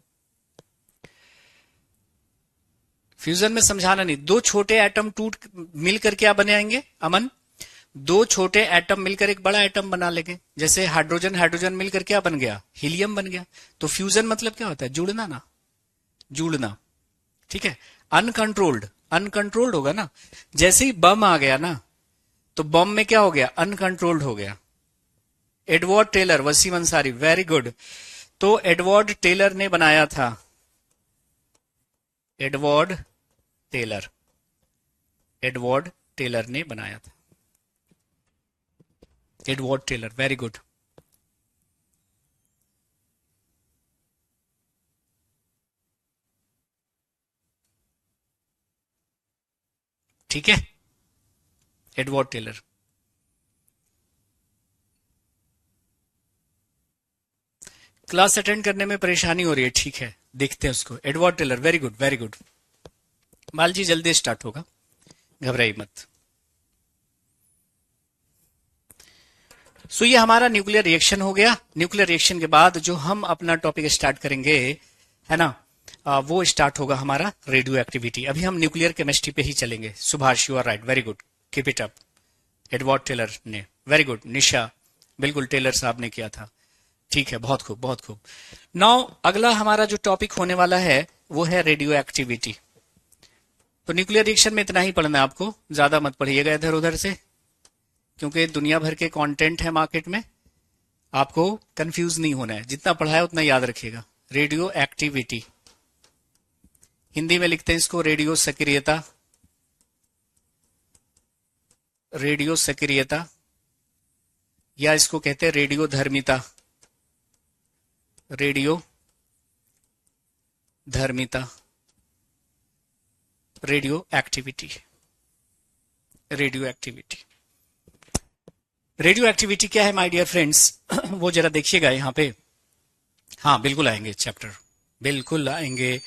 फ्यूजन में समझाना नहीं, दो छोटे एटम टूट मिलकर क्या बनाएंगे अमन? दो छोटे एटम मिलकर एक बड़ा एटम बना लेंगे। जैसे हाइड्रोजन हाइड्रोजन मिलकर क्या बन गया? हीलियम बन गया। तो फ्यूजन मतलब क्या होता है? जुड़ना ना, जुड़ना। ठीक है। अनकंट्रोल्ड, अनकंट्रोल्ड होगा ना। जैसे ही बम आ गया ना, तो बम में क्या हो गया? अनकंट्रोल्ड हो गया। Edward Teller, Wasim Ansari, very good. तो एडवर्ड टेलर ने बनाया था, एडवर्ड टेलर, एडवर्ड टेलर ने बनाया था। Edward Teller, very good. ठीक है, एडवर्ड टेलर। क्लास अटेंड करने में परेशानी हो रही है, ठीक है, देखते हैं उसको। Edward Teller, very good very good. बाल जी जल्दी स्टार्ट होगा, घबराइए मत। सो ये हमारा न्यूक्लियर रिएक्शन हो गया। न्यूक्लियर रिएक्शन के बाद जो हम अपना टॉपिक स्टार्ट करेंगे, है ना, वो स्टार्ट होगा हमारा रेडियो एक्टिविटी। अभी हम न्यूक्लियर केमिस्ट्री पे ही चलेंगे। Subhash, you are right, very good, keep it up. Edward Teller ने, वेरी गुड। निशा, बिल्कुल टेलर साहब ने किया था, ठीक है, बहुत खूब बहुत खूब। नाउ अगला हमारा जो टॉपिक होने वाला है वो है रेडियो एक्टिविटी। तो न्यूक्लियर रिएक्शन में इतना ही पढ़ना है आपको, ज्यादा मत पढ़िएगा इधर उधर से, क्योंकि दुनिया भर के कंटेंट है मार्केट में, आपको कंफ्यूज नहीं होना है। जितना पढ़ा है उतना याद रखिएगा। रेडियो एक्टिविटी, हिंदी में लिखते हैं इसको रेडियो सक्रियता, रेडियो सक्रियता, या इसको कहते हैं रेडियो धर्मिता, रेडियो धर्मिता, radioactivity, radioactivity. Radioactivity my है माय डियर फ्रेंड्स, वो जरा देखिएगा यहाँ पे। हाँ बिल्कुल आएंगे चैप्टर, बिल्कुल आएंगे।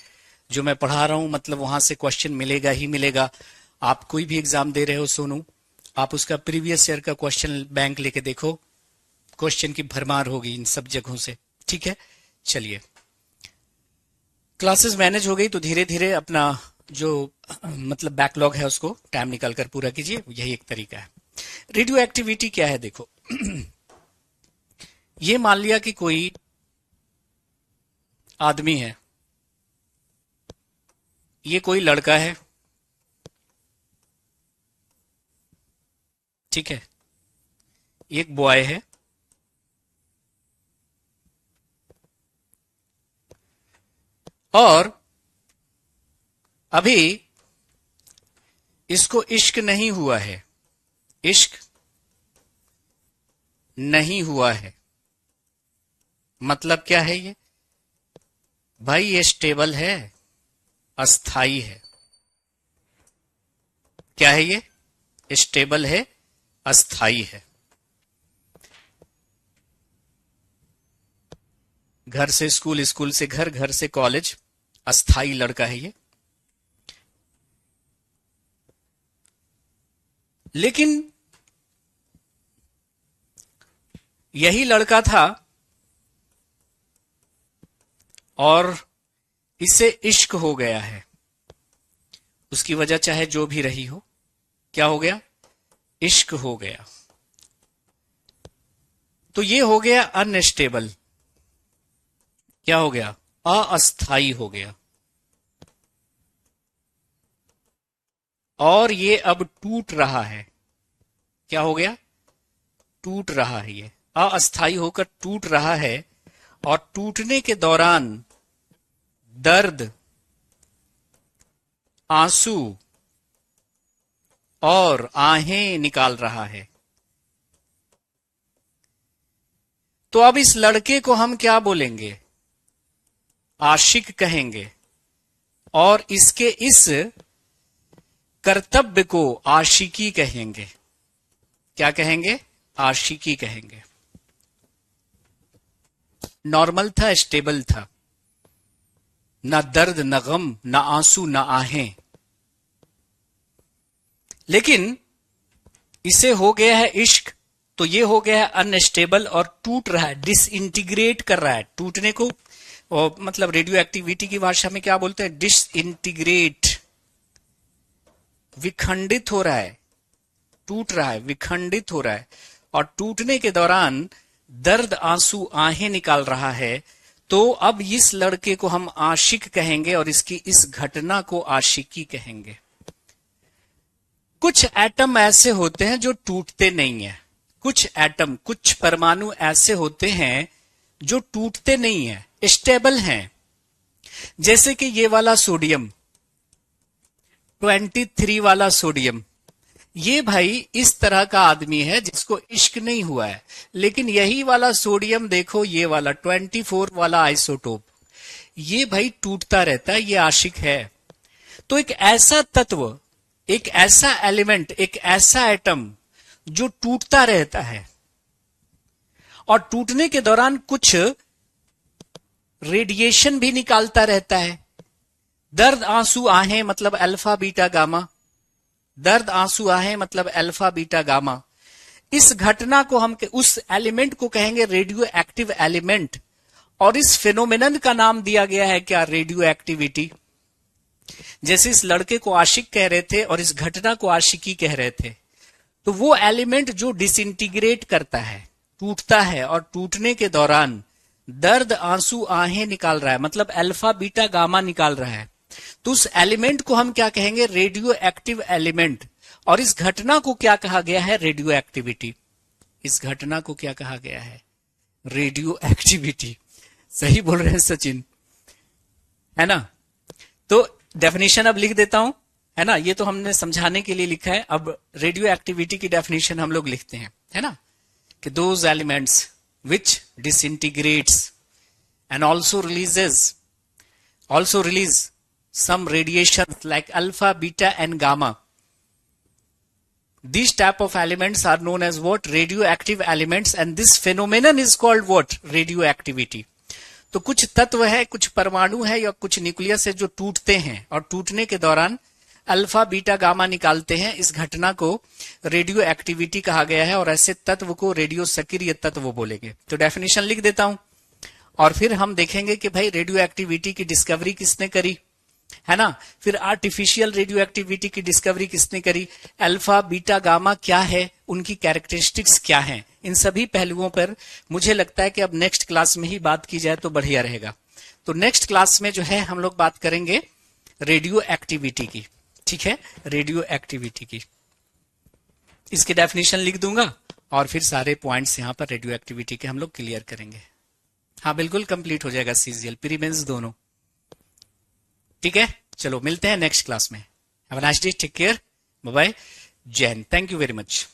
जो मैं पढ़ा रहा हूं मतलब वहां से क्वेश्चन मिलेगा ही मिलेगा। आप कोई भी एग्जाम दे रहे हो सोनू, आप उसका प्रीवियस ईयर का क्वेश्चन बैंक लेके देखो, क्वेश्चन की भरमार होगी इन सब जगहों से। ठीक है, चलिए क्लासेस मैनेज हो गई तो धीरे धीरे अपना जो मतलब बैकलॉग है उसको टाइम निकाल कर पूरा कीजिए, यही एक तरीका है। रेडियो एक्टिविटी क्या है देखो, ये मान लिया कि कोई आदमी है, ये कोई लड़का है, ठीक है, एक बॉय है, और अभी इसको इश्क नहीं हुआ है, इश्क नहीं हुआ है। मतलब क्या है ये भाई, ये स्टेबल है, अस्थाई है। क्या है ये, स्टेबल है, अस्थाई है। घर से स्कूल, स्कूल से घर, घर से कॉलेज, अस्थाई लड़का है ये। लेकिन यही लड़का था और इसे इश्क हो गया है। उसकी वजह चाहे जो भी रही हो, क्या हो गया, इश्क हो गया। तो ये हो गया अनस्टेबल, क्या हो गया, अस्थाई हो गया। और ये अब टूट रहा है, क्या हो गया, टूट रहा है। ये अस्थाई होकर टूट रहा है, और टूटने के दौरान दर्द, आंसू और आहें निकाल रहा है। तो अब इस लड़के को हम क्या बोलेंगे, आशिक कहेंगे, और इसके इस कर्तव्य को आशिकी कहेंगे। क्या कहेंगे, आशिकी कहेंगे। नॉर्मल था, स्टेबल था, ना दर्द, ना गम, ना आंसू, ना आहें। लेकिन इसे हो गया है इश्क, तो ये हो गया है अनस्टेबल और टूट रहा है, डिसइंटीग्रेट कर रहा है। टूटने को और मतलब रेडियो एक्टिविटी की भाषा में क्या बोलते हैं, डिसइंटीग्रेट, विखंडित हो रहा है, टूट रहा है, विखंडित हो रहा है। और टूटने के दौरान दर्द, आंसू, आहें निकाल रहा है। तो अब इस लड़के को हम आशिक कहेंगे और इसकी इस घटना को आशिकी कहेंगे। कुछ एटम ऐसे होते हैं जो टूटते नहीं है, कुछ एटम, कुछ परमाणु ऐसे होते हैं जो टूटते नहीं है, स्टेबल हैं। जैसे कि ये वाला सोडियम, 23 वाला सोडियम, ये भाई इस तरह का आदमी है जिसको इश्क नहीं हुआ है, लेकिन यही वाला सोडियम देखो, ये वाला 24 वाला आइसोटोप, ये भाई टूटता रहता है, ये आशिक है। तो एक ऐसा तत्व, एक ऐसा एलिमेंट, एक ऐसा एटम जो टूटता रहता है और टूटने के दौरान कुछ रेडिएशन भी निकालता रहता है। दर्द आंसू आहें मतलब अल्फा बीटा गामा, दर्द आंसू आहें मतलब अल्फा बीटा गामा। इस घटना को हम, उस एलिमेंट को कहेंगे रेडियो एक्टिव एलिमेंट, और इस फिनोमेनन का नाम दिया गया है क्या? Radio activity. जैसे इस लड़के को आशिक कह रहे थे और इस घटना को आशिकी कह रहे थे, तो वो एलिमेंट जो डिसइंटीग्रेट करता है, टूटता है, और टूटने के दौरान दर्द आंसू आहें निकाल रहा है, मतलब अल्फा बीटा गामा निकाल रहा है, तो उस एलिमेंट को हम क्या कहेंगे? Radio active element. और इस घटना को क्या कहा गया है? Radio activity. इस घटना को क्या कहा गया है? Radio activity. सही बोल रहे हैं सचिन, है ना? तो डेफिनेशन अब लिख देता हूं, है ना? ये तो हमने समझाने के लिए लिखा है, अब रेडियो एक्टिविटी की डेफिनेशन हम लोग लिखते हैं, है ना? कि those elements which disintegrates and also release some radiations like alpha, beta and gamma. These type of elements are known as what? Radioactive elements, and this phenomenon is called what? Radioactivity. तो कुछ तत्व है, कुछ परमाणु है या कुछ nucleus है जो टूटते हैं और टूटने के दौरान अल्फा बीटा गामा निकालते हैं। इस घटना को रेडियो एक्टिविटी कहा गया है और ऐसे तत्व को रेडियो सक्रिय तत्व बोलेंगे। तो डेफिनेशन लिख देता हूं और फिर हम देखेंगे कि भाई रेडियो एक्टिविटी की डिस्कवरी किसने करी, है ना? फिर आर्टिफिशियल रेडियो एक्टिविटी की डिस्कवरी किसने करी, अल्फा बीटा गामा क्या है, उनकी कैरेक्टरिस्टिक्स क्या है, इन सभी पहलुओं पर मुझे लगता है कि अब नेक्स्ट क्लास में ही बात की जाए तो बढ़िया रहेगा। तो नेक्स्ट क्लास में जो है हम लोग बात करेंगे रेडियो एक्टिविटी की, ठीक है? रेडियो एक्टिविटी की इसकी डेफिनेशन लिख दूंगा और फिर सारे पॉइंट्स यहां पर रेडियो एक्टिविटी के हम लोग क्लियर करेंगे। हाँ बिल्कुल कंप्लीट हो जाएगा सीजीएल प्री मेंस दोनों, ठीक है? चलो मिलते हैं नेक्स्ट क्लास में। Have a nice day, take care, bye bye, जय हिंद, थैंक यू वेरी मच।